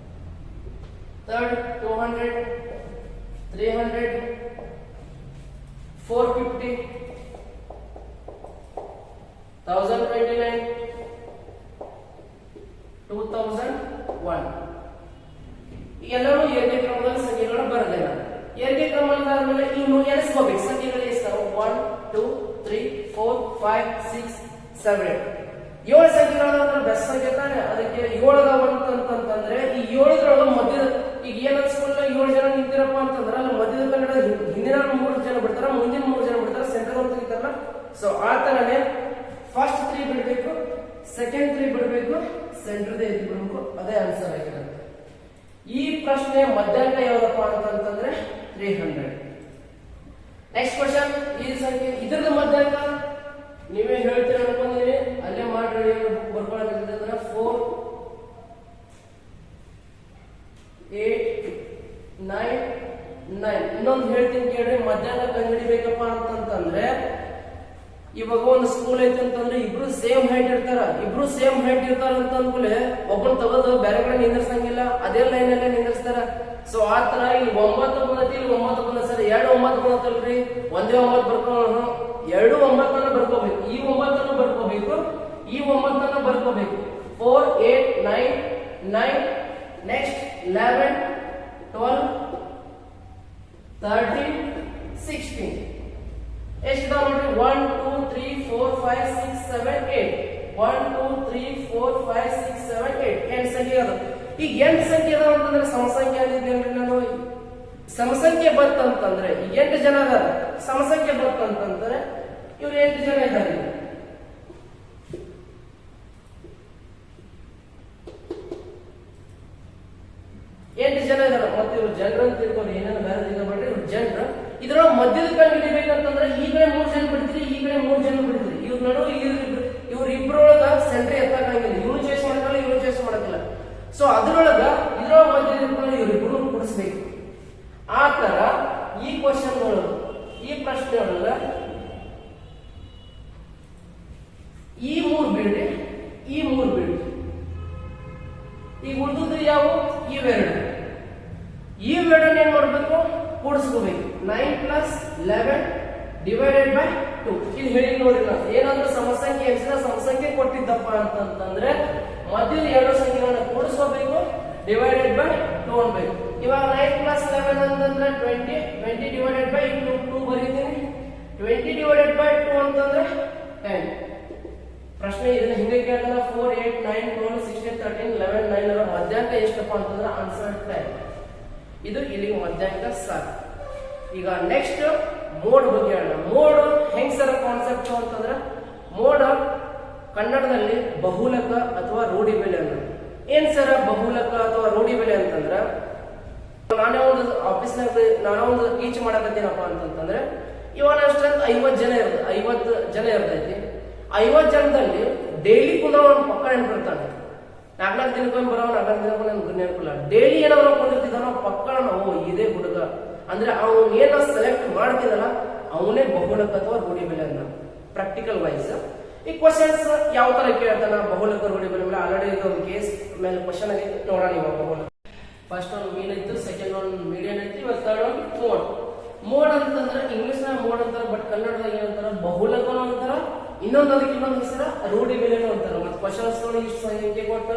ಥರ್ಡ್ 200, 300, 450, 1029, 2001 ಎಲ್ಲರೂ ಏಕೀಕ್ರಮದಲ್ಲಿ ಸಂಖ್ಯೆಗಳನ್ನು ಬರೆದೆ ನಾನು. ಏಕೀಕ್ರಮದಾದ್ಮೇಲೆ ಇನ್ನು ಎಣಿಸ್ಕೋಬೇಕು. ಸಂಖ್ಯೆಗಳು ಎಷ್ಟಾವು? 1, 2, 3, 4, 5, 6, 7, 7 ಸಂಖ್ಯೆಗಳಾದ್ರೆ ಬೆಸ್ಟ್ ಸಂಖ್ಯೆ ತಾನೆ. ಅದಕ್ಕೆ 7 ಅಂತಂದ್ರೆ ಈ 7 ಮಧ್ಯದ ಈಗ ಏನ್ ಅನ್ಸ್ಕೊಂಡ 7 ಜನ ನಿಂತಿರಪ್ಪ ಅಂತಂದ್ರೆ ಅಲ್ಲಿ ಮಧ್ಯದ ಕನ್ನಡ ಹಿಂದಿನ 3 ಜನ ಬಿಡ್ತಾರ, ಮುಂದಿನ 3 ಜನ ಬಿಡ್ತಾರ, ಸೆಂಟರ್ ಅಂತ ತೆಗಿತಾರಲ್ಲ. ಸೊ ಆ ತರನೇ ಫಸ್ಟ್ 3 ಬಿಡಬೇಕು, ಸೆಕೆಂಡ್ 3 ಬಿಡಬೇಕು, ಸೆಂಟರ್ ಎತ್ತಿ ಬಿಡಬೇಕು. ಅದೇ ಆನ್ಸರ್ ಆಗಿರುತ್ತೆ. ಈ ಪ್ರಶ್ನೆ ಮಧ್ಯಾಂಕ ಯಾವ್ದಪ್ಪ ಅಂತಂದ್ರೆ 300. ನೆಕ್ಸ್ಟ್ ಕ್ವಶನ್, ಈ ಸಂಖ್ಯೆ ಇದ್ರದ್ದು ಮಧ್ಯಾಂಕ ನೀವೇ ಹೇಳ್ತೀರ ಅನ್ಕೊಂಡಿದೀನಿ, ಅಲ್ಲೇ ಮಾಡ್ರಿ ಬರ್ಕೊಳ್ಳೋದಿದ್ರೆ 4, 8, 9, 9. ಇನ್ನೊಂದು ಹೇಳ್ತೀನಿ ಕೇಳ್ರಿ. ಮಧ್ಯಾಂಕ ಕಂಡುಹಿಡಿಬೇಕಪ್ಪ ಅಂತಂದ್ರೆ ಇವಾಗ ಒಂದು ಸ್ಕೂಲ್ ಐತಿ ಅಂತಂದ್ರೆ ಇಬ್ರು ಸೇಮ್ ಹೈಟ್ ಇರ್ತಾರ. ಇಬ್ರು ಸೇಮ್ ಹೈಟ್ ಇರ್ತಾರ ಅಂತ ಅಂದ್ಮೇಲೆ ಒಬ್ಬನ್ ತಗೋದು ಬೇರೆ ಕಡೆ ನಿಂದಿರ್ಸಂಗಿಲ್ಲ, ಅದೇ ಲೈನ್ ಅಲ್ಲೇ ನಿಂದಿರ್ಸ್ತಾರ. ಸೊ ಆ ತರ ಇಲ್ಲಿ 9 ಬಂದತಿ, ಇಲ್ಲಿ 9 ಬಂದ ಸರ್ 2 9 ಬಂದತಲ್ರಿ, ಒಂದೇ 9 ಬರ್ಕೊಳ್ಳೋಣ. 2 9 ಬರ್ಕೋಬೇಕು, ಈ 9 ಬರ್ಕೋಬೇಕು, ಈ 9 ಬರ್ಕೋಬೇಕು. 4, 8, 9, 9, ನೆಕ್ಸ್ಟ್ 11, 12, 13, 16. ಎಷ್ಟಿದಾವ ನೋಡ್ರಿ? 1, 2, 3, 4, 5, 6, 7, 8. 1, 2, 3, 4, 5, 6, 7, 8. 8 ಸಂಖ್ಯೆ ಅದ. ಈಗ 8 ಸಂಖ್ಯೆ ಅದಾವ ಅಂತಂದ್ರೆ ಸಮಸಂಖ್ಯೆ ಅಂದಿದ್ದೇನ್ರಿ ನಾನು. ಸಮಸಂಖ್ಯೆ ಬಂತಂತಂದ್ರೆ ಈಗ 8 ಜನ ಅದಾರ. ಸಮಸಂಖ್ಯೆ ಬಂತಂತಂದ್ರೆ ಇವ್ರು 8 ಜನ ಇದ್ದಾರೆ. ಮತ್ತೆ ಇವ್ರು ಜನರು ಅಂತ ತಿಳ್ಕೊಂಡು ಏನೇನು ಬೇರೆ ತಿಳ್ಕೊಬೇಡ್ರಿ. ಇವ್ರು ಜನರು ಇದ್ರೊಳಗೆ ಮಧ್ಯದ ಕಂಡು ಹಿಡಿಬೇಕಂತಂದ್ರೆ ಈ ಕಡೆ 3 ಜನ ಬಿಡ್ತೀರಿ, ಈ ಕಡೆ 3 ಜನ ಬಿಡ್ತೀರಿ. ಇವ್ರ ನಡುವೆ ಇವ್ರಿಬ್ರೊಳಗ ಸೆಂಟ್ರಿ ಎತ್ತಕ್ಕಾಗಿಲ್ಲ. ಇವ್ರು ಚೇಸ್ ಮಾಡಕ್ಕಿಲ್ಲ, ಇವ್ರು ಚೇಸ್ ಮಾಡಕ್ಕಿಲ್ಲ. ಸೊ ಅದ್ರೊಳಗ ಇದ್ರೊಳಗೆ ಮಧ್ಯದ ಇವ್ರಿಬ್ರು ಕೂಡಿಸ್ಬೇಕು. ಆ ತರ ಈ ಕ್ವಶನ್ ಒಳಗ, ಈ ಪ್ರಶ್ನೆ ಒಳಗ ಈ 3 ಬಿಡ್ರಿ, ಈ 3 ಬಿಡ್ರಿ. ಈಗ ಉಳಿದು ಯಾವ? ಇವೆರಡು. ಇವೆರಡನ್ನ ಏನ್ ಮಾಡ್ಬೇಕು? ಕೂಡಿಸ್ಕೋಬೇಕು. 9 + 11 ಡಿವೈಡೆಡ್ ಬೈ 2. ಇದು ಹೇಳಿ ನೋಡಿ. ಏನಾದ್ರೂ ಸಮಸಂಖ್ಯೆ ಎಕ್ಸ್ಟ್ರಾ ಸಮಸಂಖ್ಯೆ ಕೊಟ್ಟಿದ್ದಪ್ಪ ಅಂತಂದ್ರೆ ಮಧ್ಯದ 2 ಸಂಖ್ಯೆಗಳನ್ನ ಕೂಡಿಸ್ಕೋಬೇಕು, ಡಿವೈಡೆಡ್ ಬೈ 2 ಅನ್ಬೇಕು. ಇವಾಗ 9 + 11 ಅಂತಂದ್ರೆ 20, 20 ಡಿವೈಡೆಡ್ ಬೈ 2 ಬರೀತೀನಿ. 20 ಡಿವೈಡೆಡ್ ಬೈ 2 ಅಂತಂದ್ರೆ 10. ಪ್ರಶ್ನೆ ಇದನ್ನ ಹಿಂಗೆ ಕೇಳ್ತಾರ. 4, 8, 9, 12, 16, 13, 11, 9 ಅವರ ಮಧ್ಯಾಂಕ ಎಷ್ಟಪ್ಪ ಅಂತಂದ್ರೆ ಆನ್ಸರ್ 10. ಇದು ಇಲ್ಲಿಗೆ ಮಧ್ಯಾಂಕ ಸಾಕು. ಈಗ ನೆಕ್ಸ್ಟ್ ಮೋಡ್ ಬಗ್ಗೆ ಹೇಳೋಣ. ಮೋಡ್ ಹೆಂಗ್ ಸರ ಕಾನ್ಸೆಪ್ಟ್ ಅಂತಂದ್ರೆ, ಮೋಡ್ ಕನ್ನಡದಲ್ಲಿ ಬಹುಲಕ ಅಥವಾ ರೂಢಿ ಬೆಲೆ ಅಂತ. ಏನ್ ಸರ ಬಹುಲಕ ಅಥವಾ ರೂಢಿ ಬೆಲೆ ಅಂತಂದ್ರ, ನಾನೇ ಒಂದು ಆಫೀಸ್ನಾಗ ನಾನೋ ಒಂದು ಟೀಚ್ ಮಾಡಕತ್ತೀನಪ್ಪ ಅಂತಂದ್ರೆ ಇವಾಗ ಸ್ಟ್ರೆಂತ್ 50 ಜನ ಇರ್ತದೆ, 50 ಜನ ಇರ್ತೈತಿ. 50 ಜನದಲ್ಲಿ ಡೈಲಿ ಕುಂದ್ರ ಒಂದು ಪಕ್ಕ ನೆನಪಿರ್ತಾನೆ. 4 ದಿನಕ್ಕೊಮ್ಮೆ ಬರೋ 4 ದಿನಕ್ಕೊಮ್ಮೆ ನನ್ಗೆ ನೆನಪಿಲ್ಲ. ಡೈಲಿ ಏನಾದ್ರು ಕುಂದಿರ್ತಿದ್ದಾನೋ ಪಕ್ಕ ನಾವು ಇದೇ ಹುಡುಗ ಅಂದ್ರೆ ಅವ್ನು ಏನ ಸೆಲೆಕ್ಟ್ ಮಾಡ್ತಿದಲ್ಲ ಅವನೇ ಬಹುಲಕ ಅಥವಾ ರೂಢಿ ಬೆಲೆ ಅನ್ನ ಪ್ರಾಕ್ಟಿಕಲ್ ವೈಸ್. ಈ ಕ್ವಶನ್ಸ್ ಯಾವ ತರ ಕೇಳ್ತಾನ ಬಹುಲಕ ರೂಢಿ ಬೆಲೆ ಮೇಲೆ ಆಲ್ರೆಡಿ ಇದೊಂದು ಕೇಸ್ ಮೇಲೆ ಕ್ವಶನ್ ಆಗೈತಿ ನೋಡೋಣ. ಇವಾಗ ಬಹುಲಕ ಫಸ್ಟ್ ಒಂದು ಮೀನ್ ಇತ್ತು, ಸೆಕೆಂಡ್ ಒಂದು ಮೀಡಿಯನ್ ಐತಿ, ಇವಾಗ ಥರ್ಡ್ ಒಂದು ಮೋಡ್. ಮೋಡ್ ಅಂತಂದ್ರೆ ಇಂಗ್ಲಿಷ್ ನಾಗ ಮೋಡ್ ಅಂತಾರ, ಬಟ್ ಕನ್ನಡದಾಗ ಏನಂತಾರ ಬಹುಲಕನು ಅಂತಾರ, ಇನ್ನೊಂದಕ್ಕೆ ಇನ್ನೊಂದು ಹೆಸರ ರೂಢಿ ಬೆಲೆನು ಅಂತಾರ. ಮತ್ತೆ ಕ್ವಶನ್ಸ್ ನೋಡಿ ಇಷ್ಟು ಸಂಖ್ಯೆ ಕೊಟ್ಟು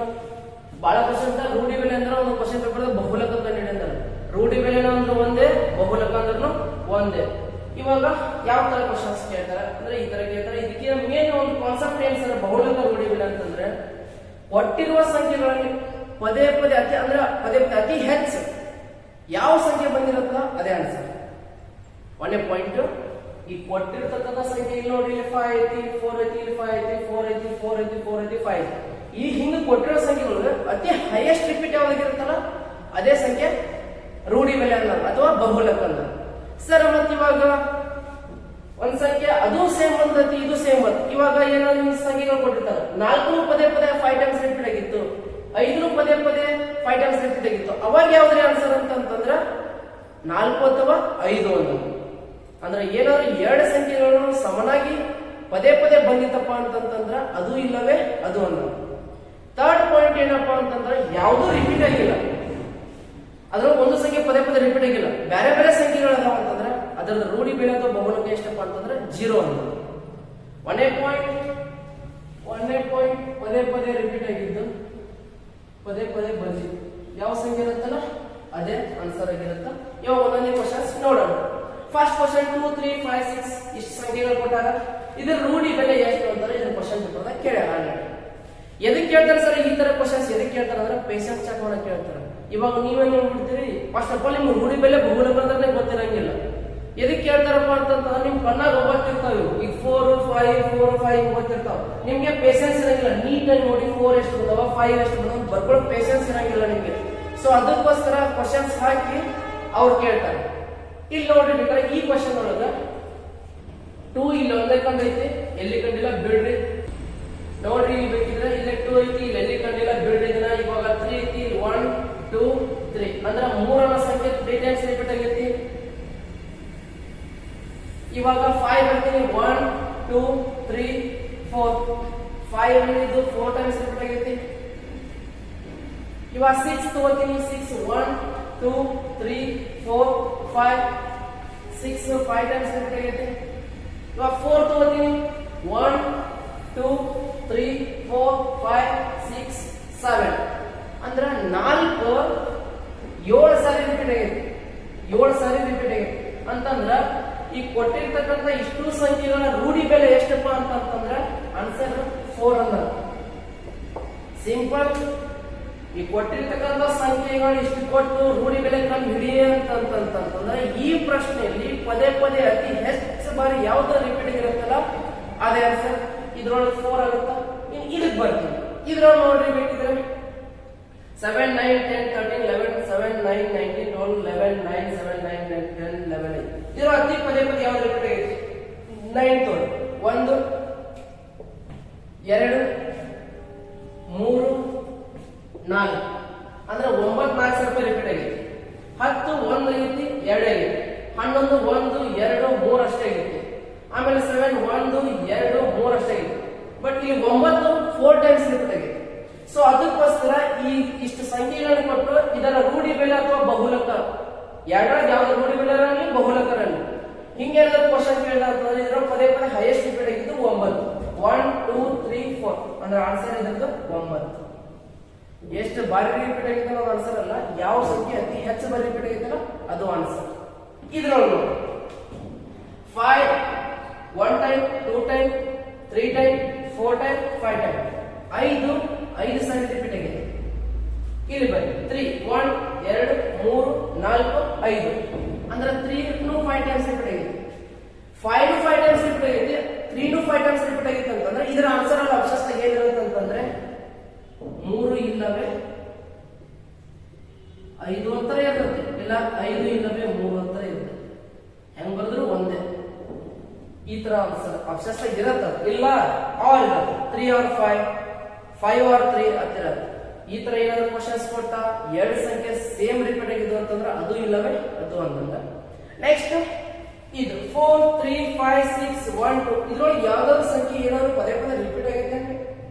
ಬಹಳ ಕ್ವಶನ್ ರೂಢಿ ಬೆಲೆ ಅಂದ್ರೆ ಒಂದು ಕ್ವಶನ್ ಪೇಪರ್ ಬಹುಲಕ ಕಂಡು ಅಂತಾರ. ರೂಢಿ ಬೆಲೆನ ಅಂದ್ರೆ ಒಂದೇ, ಬಹುಲಕ ಅಂದ್ರೂ ಒಂದೇ. ಇವಾಗ ಯಾವ ತರ ಕ್ವಶನ್ಸ್ ಕೇಳ್ತಾರ ಅಂದ್ರೆ ಈ ತರ ಕೇಳ್ತಾರೆ. ಇದಕ್ಕೆ ಮೇನ್ ಒಂದು ಕಾನ್ಸೆಪ್ಟ್ ಏನ್ ಸರ್ ಬಹುಲಕ ರೂಢಿ ಬೆಲೆ ಅಂತಂದ್ರೆ ಕೊಟ್ಟಿರುವ ಸಂಖ್ಯೆಗಳಲ್ಲಿ ಪದೇ ಪದೇ ಅತಿ ಹೆಚ್ಚು ಯಾವ ಸಂಖ್ಯೆ ಬಂದಿರುತ್ತೋ ಅದೇ ಆನ್ಸರ್. ಒಂದೇ ಪಾಯಿಂಟ್, ಈ ಕೊಟ್ಟಿರ್ತಕ್ಕಂಥ ಸಂಖ್ಯೆ ಇಲ್ಲಿ ನೋಡಿ 5 ಐತಿ, 4 ಐತಿ, 5 ಐತಿ, 4 ಐತಿ, 4 ಐತಿ, 4 ಐತಿ, 5 ಐತಿ. ಈ ಹಿಂದೆ ಕೊಟ್ಟಿರೋ ಸಂಖ್ಯೆಗಳು ಅತಿ ಹೈಯೆಸ್ಟ್ ರಿಪೀಟ್ ಯಾವ್ದಾಗಿರುತ್ತಲ್ಲ ಅದೇ ಸಂಖ್ಯೆ ರೂಢಿ ಬೆಲೆ ಅಲ್ಲ ಅಥವಾ ಬಹುಲಕ ಅಲ್ಲ ಸರ್. ಮತ್ತೆ ಇವಾಗ ಒಂದ್ ಸಂಖ್ಯೆ ಅದು ಸೇಮ್ ಬಂದತಿ, ಇದು ಸೇಮ್ ಬಂದ. ಇವಾಗ ಏನಾದ್ರು ಸಂಖ್ಯೆಗಳು ಕೊಟ್ಟಿರ್ತಾರೆ, 4 ಪದೇ ಪದೇ 5 ಟೈಮ್ಸ್ ರಿಪೀಟ್ ಆಗಿತ್ತು, 5 ಪದೇ ಪದೇ 5 ಟೈಮ್ಸ್ ರಿಪೀಟ್ ಆಗಿತ್ತು. ಅವಾಗ ಯಾವ್ದ್ರಿ ಆನ್ಸರ್ ಅಂತಂದ್ರ 4 ಅಥವಾ 5 ಅನ್ನೋದು. ಅಂದ್ರೆ ಏನಾದ್ರು ಎರಡು ಸಂಖ್ಯೆಗಳು ಸಮನಾಗಿ ಪದೇ ಪದೇ ಬಂದಿತ್ತಪ್ಪ ಅಂತಂದ್ರ ಅದು ಇಲ್ಲವೇ ಅದು ಅನ್ನೋದು. ಥರ್ಡ್ ಪಾಯಿಂಟ್ ಏನಪ್ಪಾ ಅಂತಂದ್ರೆ ಯಾವ್ದು ರಿಪೀಟ್ ಆಗಿಲ್ಲ, ಅದ್ರ ಒಂದು ಸಂಖ್ಯೆ ಪದೇ ಪದೇ ರಿಪೀಟ್ ಆಗಿಲ್ಲ, ಬೇರೆ ಬೇರೆ ಸಂಖ್ಯೆಗಳು ಅದಾವ ಅಂತಂದ್ರೆ ಅದರ ರೂಢಿ ಬೆಲೆ ಅಥವಾ ಬಹುಲಕ ಎಷ್ಟಪ್ಪ ಅಂತಂದ್ರೆ 0 ಅನ್ನೋದು. ಒಂದೇ ಪಾಯಿಂಟ್ ಪದೇ ಪದೇ ರಿಪೀಟ್ ಆಗಿದ್ದು, ಪದೇ ಪದೇ ಬಂದಿದ್ದು ಯಾವ ಸಂಖ್ಯೆ ಇರುತ್ತಲ್ಲ ಅದೇ ಆನ್ಸರ್ ಆಗಿರುತ್ತೆ. ಇವಾಗ ಒಂದೊಂದೇ ಕ್ವಶನ್ಸ್ ನೋಡೋಣ. ಫಸ್ಟ್ ಕ್ವಶನ್ 2, 3, 5, 6 ಇಷ್ಟು ಸಂಖ್ಯೆಗಳು ಕೊಟ್ಟಾಗ ಇದರ ರೂಢಿ ಬೆಲೆ ಎಷ್ಟು ಅಂತಾರೆ ಇದನ್ನ ಕ್ವಶನ್ ಪೇಪರ್ ಕೇಳ್ಯಾರ. ಎದಕ್ಕೆ ಕೇಳ್ತಾರೆ ಸರ್ ಈ ತರ ಕ್ವಶನ್ಸ್? ಎದಕ್ಕೆ ಕೇಳ್ತಾರೆ ಅಂದ್ರೆ ಪೇಷನ್ಸ್ ಚೆಕ್ ಮಾಡಕ್ ಕೇಳ್ತಾರೆ. ಇವಾಗ ನೀವೇನ್ ನೋಡ್ಬಿಡ್ತೀರಿ, ಫಸ್ಟ್ ಆಫ್ ಆಲ್ ನಿಮ್ಗೆ ರೂಢಿ ಬೆಲೆ ಬಹುಲಕ ಅಂದ್ರೆ ಗೊತ್ತಿರಂಗಿಲ್ಲ. ಎದಕ್ಕೆ ಕೇಳ್ತಾರಪ್ಪ ಅಂತಂದ್ರೆ ನಿಮ್ ಕಣ್ಣಾಗ ಗೊತ್ತಿರ್ತಾವ, ಈಗ 4, 5 ಗೊತ್ತಿರ್ತಾವ. ನಿಮ್ಗೆ ಪೇಷನ್ಸ್ ಇರಂಗಿಲ್ಲ, ನೀಟಾಗಿ ನೋಡಿ 4 ಎಷ್ಟು ಬಂದವ 5 ಎಷ್ಟು ಬಂದವ ಬರ್ಕೊಳ್ಳೋ ಪೇಷನ್ಸ್ ಇರಂಗಿಲ್ಲ ನಿಮ್ಗೆ. ಸೊ ಅದಕ್ಕೋಸ್ಕರ ಕ್ವಶನ್ಸ್ ಹಾಕಿ ಅವ್ರು ಕೇಳ್ತಾರೆ. ಇಲ್ಲಿ ನೋಡ್ರಿ ಬೇಕಾದ್ರೆ ಈ ಕ್ವಶನ್ ಒಳಗ 2 ಇಲ್ಲಿ ಒಂದೇ ಕಂಡೈತಿ, ಎಲ್ಲಿ ಕಂಡಿಲ್ಲ ಬಿಡ್ರಿ. ನೋಡ್ರಿ ಇಲ್ಲಿ ಬೇಕಿದ್ರೆ ಇಲ್ಲಿ 2 ಐತಿ, ಇಲ್ಲಿ ಎಲ್ಲಿ ಕಂಡಿಲ್ಲ ಬಿಡ್ರಿ. ಇದನ್ನ ಇವಾಗ 3 ಐತಿ, 1, 2, 3 ಅಂದ್ರೆ 3 ಅನ್ನೋ ಸಂಖ್ಯೆ 3 ಟೈಮ್ಸ್ ರಿಪೀಟ್ ಆಗೈತಿ. ಇವಾಗ 5 ಬರ್ತೀನಿ, 1, 2, 3, 4 5 ಇದು 4 ಟೈಮ್ಸ್ ರಿಪೀಟ್ ಆಗೈತಿ. ಇವಾಗ 6 ತಗೋತೀನಿ, 6 1, 2, 3, 4, 5 6 5 ಟೈಮ್ಸ್ ರಿಪೀಟ್ ಆಗೈತಿ. ಇವಾಗ 4 ತಗೋತೀನಿ, 1, 2, 3, 4, 5 6 7 ಅಂದ್ರೆ 7 ಸಾರಿ ರಿಪೀಟ್ ಆಗೈತಿ. 7 ಸಾರಿ ರಿಪೀಟ್ ಆಗೈತಿ ಅಂತಂದ್ರ ಈ ಕೊಟ್ಟಿರ್ತಕ್ಕಂಥ ಇಷ್ಟು ಸಂಖ್ಯೆಗಳ ರೂಢಿ ಬೆಲೆ ಎಷ್ಟಪ್ಪ ಅಂತಂದ್ರ ಆನ್ಸರ್ 4 ಅಂದ. ಸಿಂಪಲ್. ಈ ಕೊಟ್ಟಿರ್ತಕ್ಕಂಥ ಸಂಖ್ಯೆಗಳು ಇಷ್ಟು ಕೊಟ್ಟು ರೂಢಿ ಬೆಲೆ ಕಂಡು ಹಿಡಿಯ ಅಂತಂತಂದ್ರೆ ಈ ಪ್ರಶ್ನೆಯಲ್ಲಿ ಪದೇ ಪದೇ ಅತಿ ಹೆಚ್ಚು ಬಾರಿ ಯಾವ್ದು ರಿಪೀಟ್ ಇರುತ್ತಲ್ಲ ಅದೇ ಆನ್ಸರ್. ಇದ್ರೊಳಗೆ 4 ಆಗುತ್ತಾ? ಇದಕ್ಕೆ ಬರ್ತೀವಿ. ಇದ್ರೊಳಗೆ ನೋಡ್ರಿ ಬೇಕಿದ್ರೆ 7 9 10 13 11 7 9 19 12 11 9 7 9 10 11 ಇದ್ರ ಅತಿ ಪದೇ ಪದೇ ಯಾವ್ದು ರಿಪೀಟ್ ಆಗೈತಿ? 9 ತೋರಿ. 1 2 3 4 ಅಂದ್ರೆ 9 4 ರೂಪಾಯಿ ರಿಪೀಟ್ ಆಗೈತಿ. 10 1 ಆಗೈತಿ, 2 ಆಗೈತಿ. 11 1 2 3 ಅಷ್ಟೇ ಆಗೈತಿ. ಆಮೇಲೆ 7 1 2 3 ಅಷ್ಟೇ ಆಗೈತಿ. ಬಟ್ ಇಲ್ಲಿ 9 4 ಟೈಮ್ಸ್ ರಿಪೀಟ್ ಆಗೈತಿ. ಸೊ ಅದಕ್ಕೋಸ್ಕರ ಈ ಇಷ್ಟು ಸಂಖ್ಯೆಗಳನ್ನು ಕೊಟ್ಟು ಇದರ ರೂಢಿ ಬೆಲೆ ಅಥವಾ ಬಹುಲಕ ಎರಡರಾಗ ಯಾವ್ದು ರೂಢಿ ಬೆಲೆ ಇರಲಿ ಬಹುಲಕ ಇರಲಿ ಹಿಂಗೆಲ್ಲ ಕ್ವಶನ್ ಕೇಳಿದ ಅಂತಂದ್ರೆ ಇದರ ಪದೇ ಪದೇ ಹೈಯೆಸ್ಟ್ ರಿಪೀಟ್ ಆಗಿದ್ದು 9 1 2 3 4 ಅಂದ್ರೆ ಆನ್ಸರ್ ಇದ್ರದ್ದು 9. ಎಷ್ಟು ಬಾರಿ ರಿಪೀಟ್ ಆಗಿತ್ತು ಅನ್ನೋದು ಆನ್ಸರ್ ಅಲ್ಲ, ಯಾವ ಸಂಖ್ಯೆ ಅತಿ ಹೆಚ್ಚು ಬಾರಿ ರಿಪೀಟ್ ಆಗಿತ್ತಲ್ಲ ಅದು ಆನ್ಸರ್. ಇದ್ರೊಳಗೆ 5 1 time 2 time 3 time 4 time 5 time 5 ಸಾರಿ ರಿಪೀಟ್ ಆಗಿದೆ. ಇಲ್ಲಿ ಬನ್ನಿ 3 1 2 3 4 5 ಅಂದ್ರೆ 3 5 ಟೈಮ್ಸ್ ರಿಪೀಟ್ ಆಗಿದೆ. 5 5 ಟೈಮ್ಸ್ ರಿಪೀಟ್ ಆಗಿದೆ, 3 5 ಟೈಮ್ಸ್ ರಿಪೀಟ್ ಆಗಿತ್ತು ಅಂತಂದ್ರೆ ಇದರ ಆನ್ಸರ್ ಅಲ್ಲಿ ಆಪ್ಷನ್ಸ್ ಏನಿರುತ್ತೆ ಅಂತಂದ್ರೆ 3 ಇಲ್ಲವೇ 5 ಅಂತರ ಇರುತ್ತೆ, ಇಲ್ಲ 5 ಇಲ್ಲವೇ 3 ಅಂತರ ಇರುತ್ತೆ. ಹೆಂಗ್ ಬರೆದ್ರು ಒಂದೇ. ಆಪ್ಷನ್ಸ್ ಇರತ್ತ ಇಲ್ಲ ಆರ್ ಇರತ್ತೆ 3 or 5 5 or 3 ಅತ್ತಿರತ್ತೆ ಈ ತರ ಏನಾದ್ರು ಕ್ವಶನ್ಸ್ ಕೊಡ್ತಾ ಎರಡು ಸಂಖ್ಯೆ ಸೇಮ್ ರಿಪೀಟ್ ಆಗಿದ್ದು ಅಂತಂದ್ರೆ ಅದು ಇಲ್ಲವೇ ಅದು ಅಂತಂದ ನೆಕ್ಸ್ಟ್ ಇದು 4 3 5 6 1 2 ಇದ್ರೊಳಗೆ ಯಾವ್ದಾದ್ರು ಸಂಖ್ಯೆ ಏನಾದ್ರು ಪದೇ ಪದೇ ರಿಪೀಟ್ ಆಗಿದೆ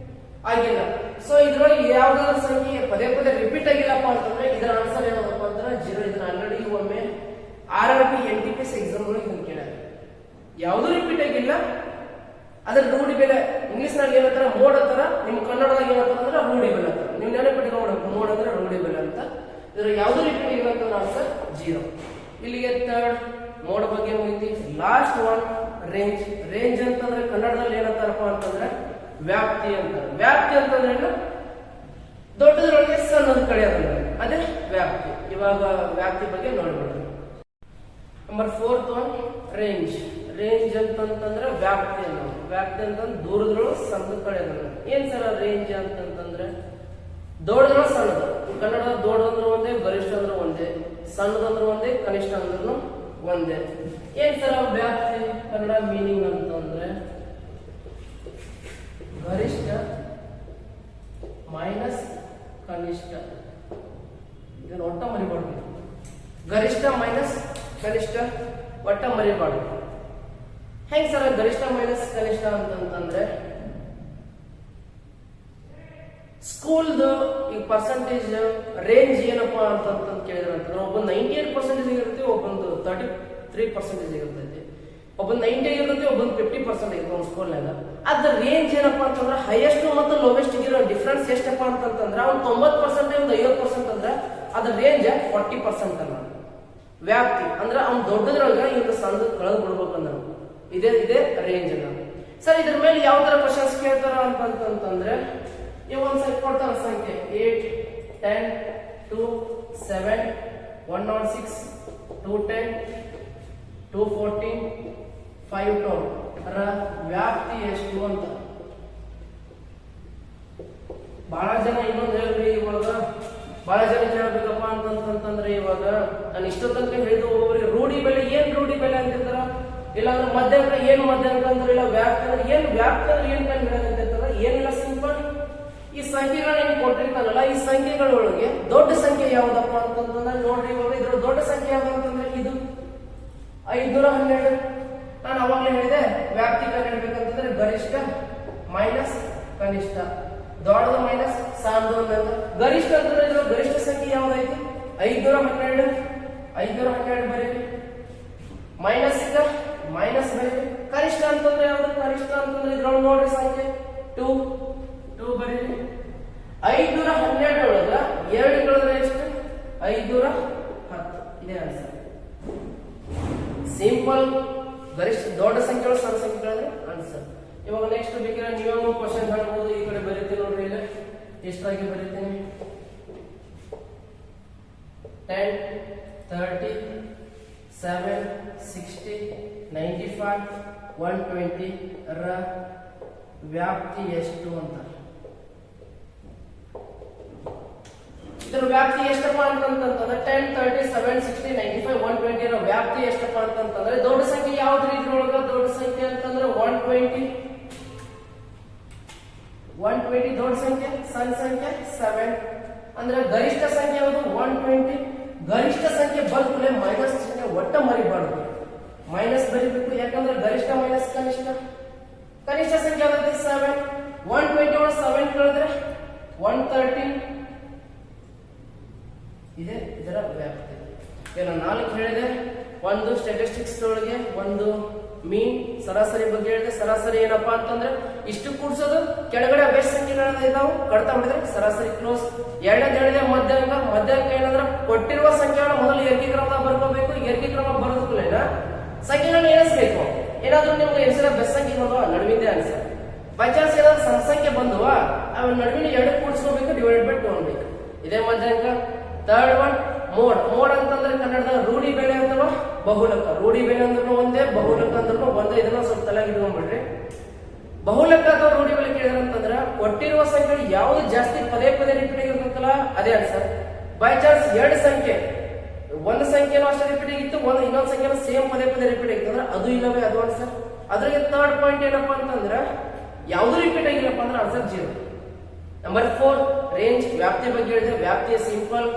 ಆಗಿಲ್ಲ ಸೊ ಇದ್ರೊಳಗೆ ಯಾವ್ದಾದ್ರು ಸಂಖ್ಯೆ ಪದೇ ಪದೇ ರಿಪೀಟ್ ಆಗಿಲ್ಲಪ್ಪ ಅಂತಂದ್ರೆ ಇದರ ಆನ್ಸರ್ ಏನಪ್ಪ ಅಂದ್ರೆ 0 ಇದನ್ನ ಆಲ್ರೆಡಿ ಒಮ್ಮೆ RRB NTPS ಎಕ್ಸಾಮ್ ಒಳಗೆ ಇದನ್ನ ಕೇಳಿದೆ ಯಾವ್ದು ರಿಪೀಟ್ ಆಗಿಲ್ಲ ಅದ್ರ ರೂಢಿ ಬೆಲೆ ಇಂಗ್ಲಿಷ್ ನಲ್ಲಿ ಏನಂತಾರ ಮೋಡ್ ಅಂತಾರ ನಿಮ್ ಕನ್ನಡದಾಗ ಏನಂತಾರ ಅಂದ್ರೆ ರೂಢಿ ಬೆಲೆ ಅಂತ ನೀವು ನೆನಪಿಟ್ಕೊಂಡು ಮೋಡ್ ಅಂದ್ರೆ ರೂಢಿ ಬೆಲೆ ಅಂತ ಇದ್ರ ಯಾವ್ದು ರಿಪೀಟ್ ಆಗಿಲ್ಲ ಅಂತ ಆನ್ಸರ್ 0 ಇಲ್ಲಿಗೆ ಥರ್ಡ್ ಮೋಡ್ ಬಗ್ಗೆ ಮುಗಿತಿ ಲಾಸ್ಟ್ ಒನ್ ರೇಂಜ್ ರೇಂಜ್ ಅಂತಂದ್ರೆ ಕನ್ನಡದಲ್ಲಿ ಏನಂತಾರಪ್ಪ ಅಂತಂದ್ರೆ ವ್ಯಾಪ್ತಿ ಅಂತಾರೆ ವ್ಯಾಪ್ತಿ ಅಂತಂದ್ರೆ ಏನು ದೊಡ್ಡದ್ರೊಳಗೆ ಸಣ್ಣದ ಕಳೆಯೋದಲ್ಲ ಅದೇ ವ್ಯಾಪ್ತಿ ಇವಾಗ ವ್ಯಾಪ್ತಿ ಬಗ್ಗೆ ನೋಡ್ಬಿಡ್ರಿ number 4th one range range ಅಂತಂದ್ರೆ ವ್ಯಾಪ್ತಿ ಅನ್ನೋದು ವ್ಯಾಪ್ತಿ ಅಂತಂದ್ರೆ ದೂರದ್ರೊಳಗೆ ಸಣ್ಣದ ಕಳೆಯೋದಲ್ಲ ಏನ್ ಸರ ರೇಂಜ್ ಅಂತಂದ್ರೆ ದೊಡ್ಡದ್ರೊಳಗೆ ಸಣ್ಣದು ಕನ್ನಡ ದೊಡ್ಡದಂದ್ರೆ ಒಂದೇ ಗರಿಷ್ಠ ಅಂದ್ರೆ ಒಂದೇ ಸಣ್ಣದಂದ್ರೆ ಒಂದೇ ಕನಿಷ್ಠ ಅಂದ್ರೂ ಒಂದೇ ಏನ್ ಸರ ವ್ಯಾಪ್ತಿ ಕನ್ನಡ ಮೀನಿಂಗ್ ಅಂತಂದ್ರೆ ಗರಿಷ್ಠ ಮೈನಸ್ ಕನಿಷ್ಠ ಇದನ್ನ ಒಟ್ಟ ಮರಿಬಾರ್ದು ಗರಿಷ್ಠ ಮೈನಸ್ ಕನಿಷ್ಠ ಒಟ್ಟ ಮರಿಬಾರ್ದು ಹೆಂಗ್ ಸರ ಗರಿಷ್ಠ ಮೈನಸ್ ಕನಿಷ್ಠ ಅಂತಂದ್ರೆ ಸ್ಕೂಲ್ದು ಈಗ ಪರ್ಸೆಂಟೇಜ್ ರೇಂಜ್ ಏನಪ್ಪಾ ಅಂತ ಕೇಳಿದ್ರೆ ಅಂತಂದ್ರೆ ಒಬ್ಬ 98% ಇರುತ್ತೆ ಒಬ್ಬಂದು 33% ಇರ್ತೈತಿ ಒಬ್ಬಂದು 90 ಇರುತ್ತೆ ಒಬ್ಬಂದು 50% ಇರುತ್ತೆ ಒಂದು ಸ್ಕೂಲ್ನಾಗ ಅದ್ರ ರೇಂಜ್ ಏನಪ್ಪಾ ಅಂತಂದ್ರೆ ಹೈಯೆಸ್ಟ್ ಮತ್ತು ಲೋವೆಸ್ಟ್ ಇರೋ ಡಿಫ್ರೆನ್ಸ್ ಎಷ್ಟಪ್ಪ ಅಂತಂದ್ರೆ ಅವ್ನು 90% ಒಂದು 50% ಅಂದ್ರೆ ಅದ್ರ ರೇಂಜ್ 40% ಅಲ್ಲ ವ್ಯಾಪ್ತಿ ಅಂದ್ರೆ ಅವ್ನು ದೊಡ್ಡದ್ರೊಳಗ ಇವ್ರು ಸಣ್ಣ ಕಳೆದು ಬಿಡ್ಬೇಕಂದ್ರ ಇದೇ ರೇಂಜ್ ಅಲ್ಲ ಸರ್ ಇದ್ರ ಮೇಲೆ ಯಾವ ತರ ಕ್ವಶನ್ಸ್ ಕೇಳ್ತಾರ ಅಂತಂದ್ರೆ ಇವ್ ಒಂದ್ ಸಂಖ್ಯೆ ಕೊಡ್ತಾರ ಸಂಖ್ಯೆ 8 10 2 7 106 210 214 512 ಅದರ ವ್ಯಾಪ್ತಿ ಎಷ್ಟು ಅಂತ ಬಹಳ ಜನ ಇನ್ನೊಂದು ಹೇಳ್ರಿ ಇವಾಗ ಬಹಳ ಜನ ಕೇಳಬೇಕಪ್ಪ ಅಂತಂದ್ರೆ ಇವಾಗ ನಾನು ಇಷ್ಟೋ ತನಕ ಹೇಳಿದ್ರು ಒಬ್ಬರಿಗೆ ರೂಢಿ ಬೆಲೆ ಏನ್ ರೂಢಿ ಬೆಲೆ ಅಂತಿರ್ತಾರ ಇಲ್ಲಾಂದ್ರೆ ಮಧ್ಯಾಂಕ ಏನು ಮಧ್ಯಾಂಕ ಅಂದ್ರೆ ಇಲ್ಲ ವ್ಯಾಪ್ತಿ ಅಂದ್ರೆ ಏನ್ ವ್ಯಾಪ್ತಿ ಅಂದ್ರೆ ಏನ್ ಕಂಡು ಹಿಡಿದಂತಿರ್ತಾರ ಏನಿಲ್ಲ ಸಿಂಪಲ್ ಈ ಸಂಖ್ಯೆಗಳನ್ನ ಕೊಟ್ಟಿರ್ತಾರಲ್ಲ ಈ ಸಂಖ್ಯೆಗಳೊಳಗೆ ದೊಡ್ಡ ಸಂಖ್ಯೆ ಯಾವ್ದಪ್ಪ ಅಂತಂದ್ರೆ ನೋಡ್ರಿ ಇವಾಗ ಇದ್ರ ದೊಡ್ಡ ಸಂಖ್ಯೆ ಯಾವ್ದು ಅಂತಂದ್ರೆ ಇದು 512 ನಾನು ಅವಾಗಲೇ ಹೇಳಿದೆ ವ್ಯಾಪ್ತಿ ಕಂಡು ಹಿಡ್ಬೇಕಂತಂದ್ರೆ ಗರಿಷ್ಠ ಮೈನಸ್ ಕನಿಷ್ಠ ದೊಡ್ಡದು ಮೈನಸ್ ಸಣ್ಣದು ಗರಿಷ್ಠ ಅಂತಂದ್ರೆ ಇದ್ರ ಗರಿಷ್ಠ ಸಂಖ್ಯೆ ಯಾವ್ದೈತಿ 512 512 ಬರೀರಿ ಮೈನಸ್ ಈಗ ಮೈನಸ್ ಬರೀರಿ ಕನಿಷ್ಠ ಅಂತಂದ್ರೆ ಯಾವ್ದು ಕನಿಷ್ಠ ಅಂತಂದ್ರೆ ಇದ್ರೊಳಗೆ ನೋಡ್ರಿ ಸಂಖ್ಯೆ 2 ಬರೀರಿ 512 ಒಳಗ 2 ಕಳೆದ್ರೆ ಎಷ್ಟು 510 ಇದೇ ಆನ್ಸರ್ ಸಿಂಪಲ್ ಗರಿಷ್ಠ ದೊಡ್ಡ ಸಂಖ್ಯೆಗಳು ಸಣ್ಣ ಸಂಖ್ಯೆಗಳಂದ್ರೆ ಆನ್ಸರ್ ಇವಾಗ ನೆಕ್ಸ್ಟ್ ಬೇಕಿದ್ರೆ ನೀವೇ ಕ್ವಶನ್ ಹೇಳ್ಬೋದು ಈ ಕಡೆ ಬರೀತೀನಿ ನೋಡ್ರಿ ಇಲ್ಲಿ ಎಷ್ಟಾಗಿ ಬರೀತೀನಿ 10 30 7 60 95 120 ರ ವ್ಯಾಪ್ತಿ ಎಷ್ಟು ಅಂತ ಇದರ ವ್ಯಾಪ್ತಿ ಎಷ್ಟಪ್ಪ ಅಂತಂತಂದ್ರೆ 10 30 7 60 95 120 ರ ವ್ಯಾಪ್ತಿ ಎಷ್ಟಪ್ಪ ಅಂತಂತಂದ್ರೆ ದೊಡ್ಡ ಸಂಖ್ಯೆ ಯಾವ್ದ್ರಿ ಇದ್ರೊಳಗ ದೊಡ್ಡ ಸಂಖ್ಯೆ ಅಂತಂದ್ರೆ 120 ದೊಡ್ಡ ಸಂಖ್ಯೆ ಸಣ್ಣ ಸಂಖ್ಯೆ 7 ಅಂದ್ರೆ ಗರಿಷ್ಠ ಸಂಖ್ಯೆ ಯಾವುದು 120 ಗರಿಷ್ಠ ಸಂಖ್ಯೆ ಬಂದ್ಮೇಲೆ ಮೈನಸ್ ಸಂಖ್ಯೆ ಒಟ್ಟ ಮರಿಬಾರ್ದು ಮೈನಸ್ ಬರೀಬೇಕು ಯಾಕಂದ್ರೆ ಗರಿಷ್ಠ ಮೈನಸ್ ಕನಿಷ್ಠ ಕನಿಷ್ಠ ಸಂಖ್ಯೆ ಯಾವ್ದು 7 120 ಒಳಗೆ 7 ಕಳೆದ್ರೆ 130 ಇದೆ ಇದರ ವ್ಯಾಪ್ತಿ ನಾನು 4 ಹೇಳಿದೆ ಒಂದು ಸ್ಟ್ಯಾಟಿಸ್ಟಿಕ್ಸ್ ಒಳಗೆ ಒಂದು ಮೀನ್ ಸರಾಸರಿ ಬಗ್ಗೆ ಹೇಳಿದೆ ಸರಾಸರಿ ಏನಪ್ಪಾ ಅಂತಂದ್ರೆ ಇಷ್ಟು ಕೂಡ್ಸೋದು ಕೆಳಗಡೆ ಅಭ್ಯಾಸ ಸಂಖ್ಯೆಗಳನ್ನ ಇದಾವು ಕಡ್ತಾ ಮಾಡಿದ್ರೆ ಸರಾಸರಿ ಕ್ಲೋಸ್ ಎರಡನೇದು ಹೇಳಿದೆ ಮಧ್ಯಾಂಕ ಏನಂದ್ರೆ ಕೊಟ್ಟಿರುವ ಸಂಖ್ಯೆಗಳ ಮೊದಲು ಏಕೀಕ್ರಮ ಬರ್ಕೋಬೇಕು ಏಕೀಕ್ರಮ ಬರೋದಕ್ಕೇನ ಸಂಖ್ಯೆಗಳನ್ನ ಎಣಿಸ್ಬೇಕು ಏನಾದ್ರೂ ನಿಮ್ಗೆ ಎಣಿಸಿದ ಬೆಸ್ಟ್ ಸಂಖ್ಯೆ ಬಂದವ ನಡುವಿಂದೇ ಅನ್ಸರ್ ಬೈ ಚಾನ್ಸ್ ಏನಾದ್ರು ಸಣ್ಣ ಸಂಖ್ಯೆ ಬಂದವ ಅವ್ ನಡುವಿನ 2 ಕೂಡಿಸ್ಕೋಬೇಕು ಡಿವೈಡ್ ಬೈ 2 ಅನ್ಬೇಕು ಇದೇ ಮಧ್ಯಾಂಕ ಥರ್ಡ್ ಒನ್ ಮೋಡ್ ಅಂತಂದ್ರೆ ಕನ್ನಡದಾಗ ರೂಢಿ ಬೆಲೆ ಅಥವಾ ಬಹುಲಕ ರೂಢಿ ಬೆಲೆ ಅಂದ್ರೂ ಒಂದೇ ಬಹುಲಕ ಅಂದ್ರೂ ಒಂದೇ ಇದನ್ನ ಸ್ವಲ್ಪ ತಲೆಗೆ ಇಟ್ಕೊಂಡ್ಬಿಡ್ರಿ ಬಹುಲಕ ಅಥವಾ ರೂಢಿ ಬೆಲೆ ಕೇಳಿದ್ರೆ ಅಂತಂದ್ರೆ ಕೊಟ್ಟಿರುವ ಸಂಖ್ಯೆ ಯಾವ್ದು ಜಾಸ್ತಿ ಪದೇ ಪದೇ ರಿಪೀಟ್ ಆಗಿರ್ತಲ್ಲ ಅದೇ ಆನ್ಸರ್ ಬೈ ಚಾನ್ಸ್ 2 ಸಂಖ್ಯೆ ಒಂದು ಸಂಖ್ಯೆನೂ ಅಷ್ಟೇ ರಿಪೀಟ್ ಆಗಿತ್ತು, ಇನ್ನೊಂದು ಸಂಖ್ಯೆನೂ ಸೇಮ್ ಪದೇ ಪದೇ ರಿಪೀಟ್ ಆಗಿತ್ತು ಅಂದ್ರೆ ಅದು ಇಲ್ಲವೇ ಅದು ಆನ್ಸರ್. ಅದ್ರಾಗೆ ಥರ್ಡ್ ಪಾಯಿಂಟ್ ಏನಪ್ಪಾ ಅಂತಂದ್ರೆ ಯಾವುದು ರಿಪೀಟ್ ಆಗಿಲ್ಲಪ್ಪ ಅಂದ್ರೆ ಆನ್ಸರ್ 0. ನಂಬರ್ 4 ರೇಂಜ್, ವ್ಯಾಪ್ತಿ ಬಗ್ಗೆ ಹೇಳಿದ್ರೆ ವ್ಯಾಪ್ತಿಯ ಸಿಂಪಲ್,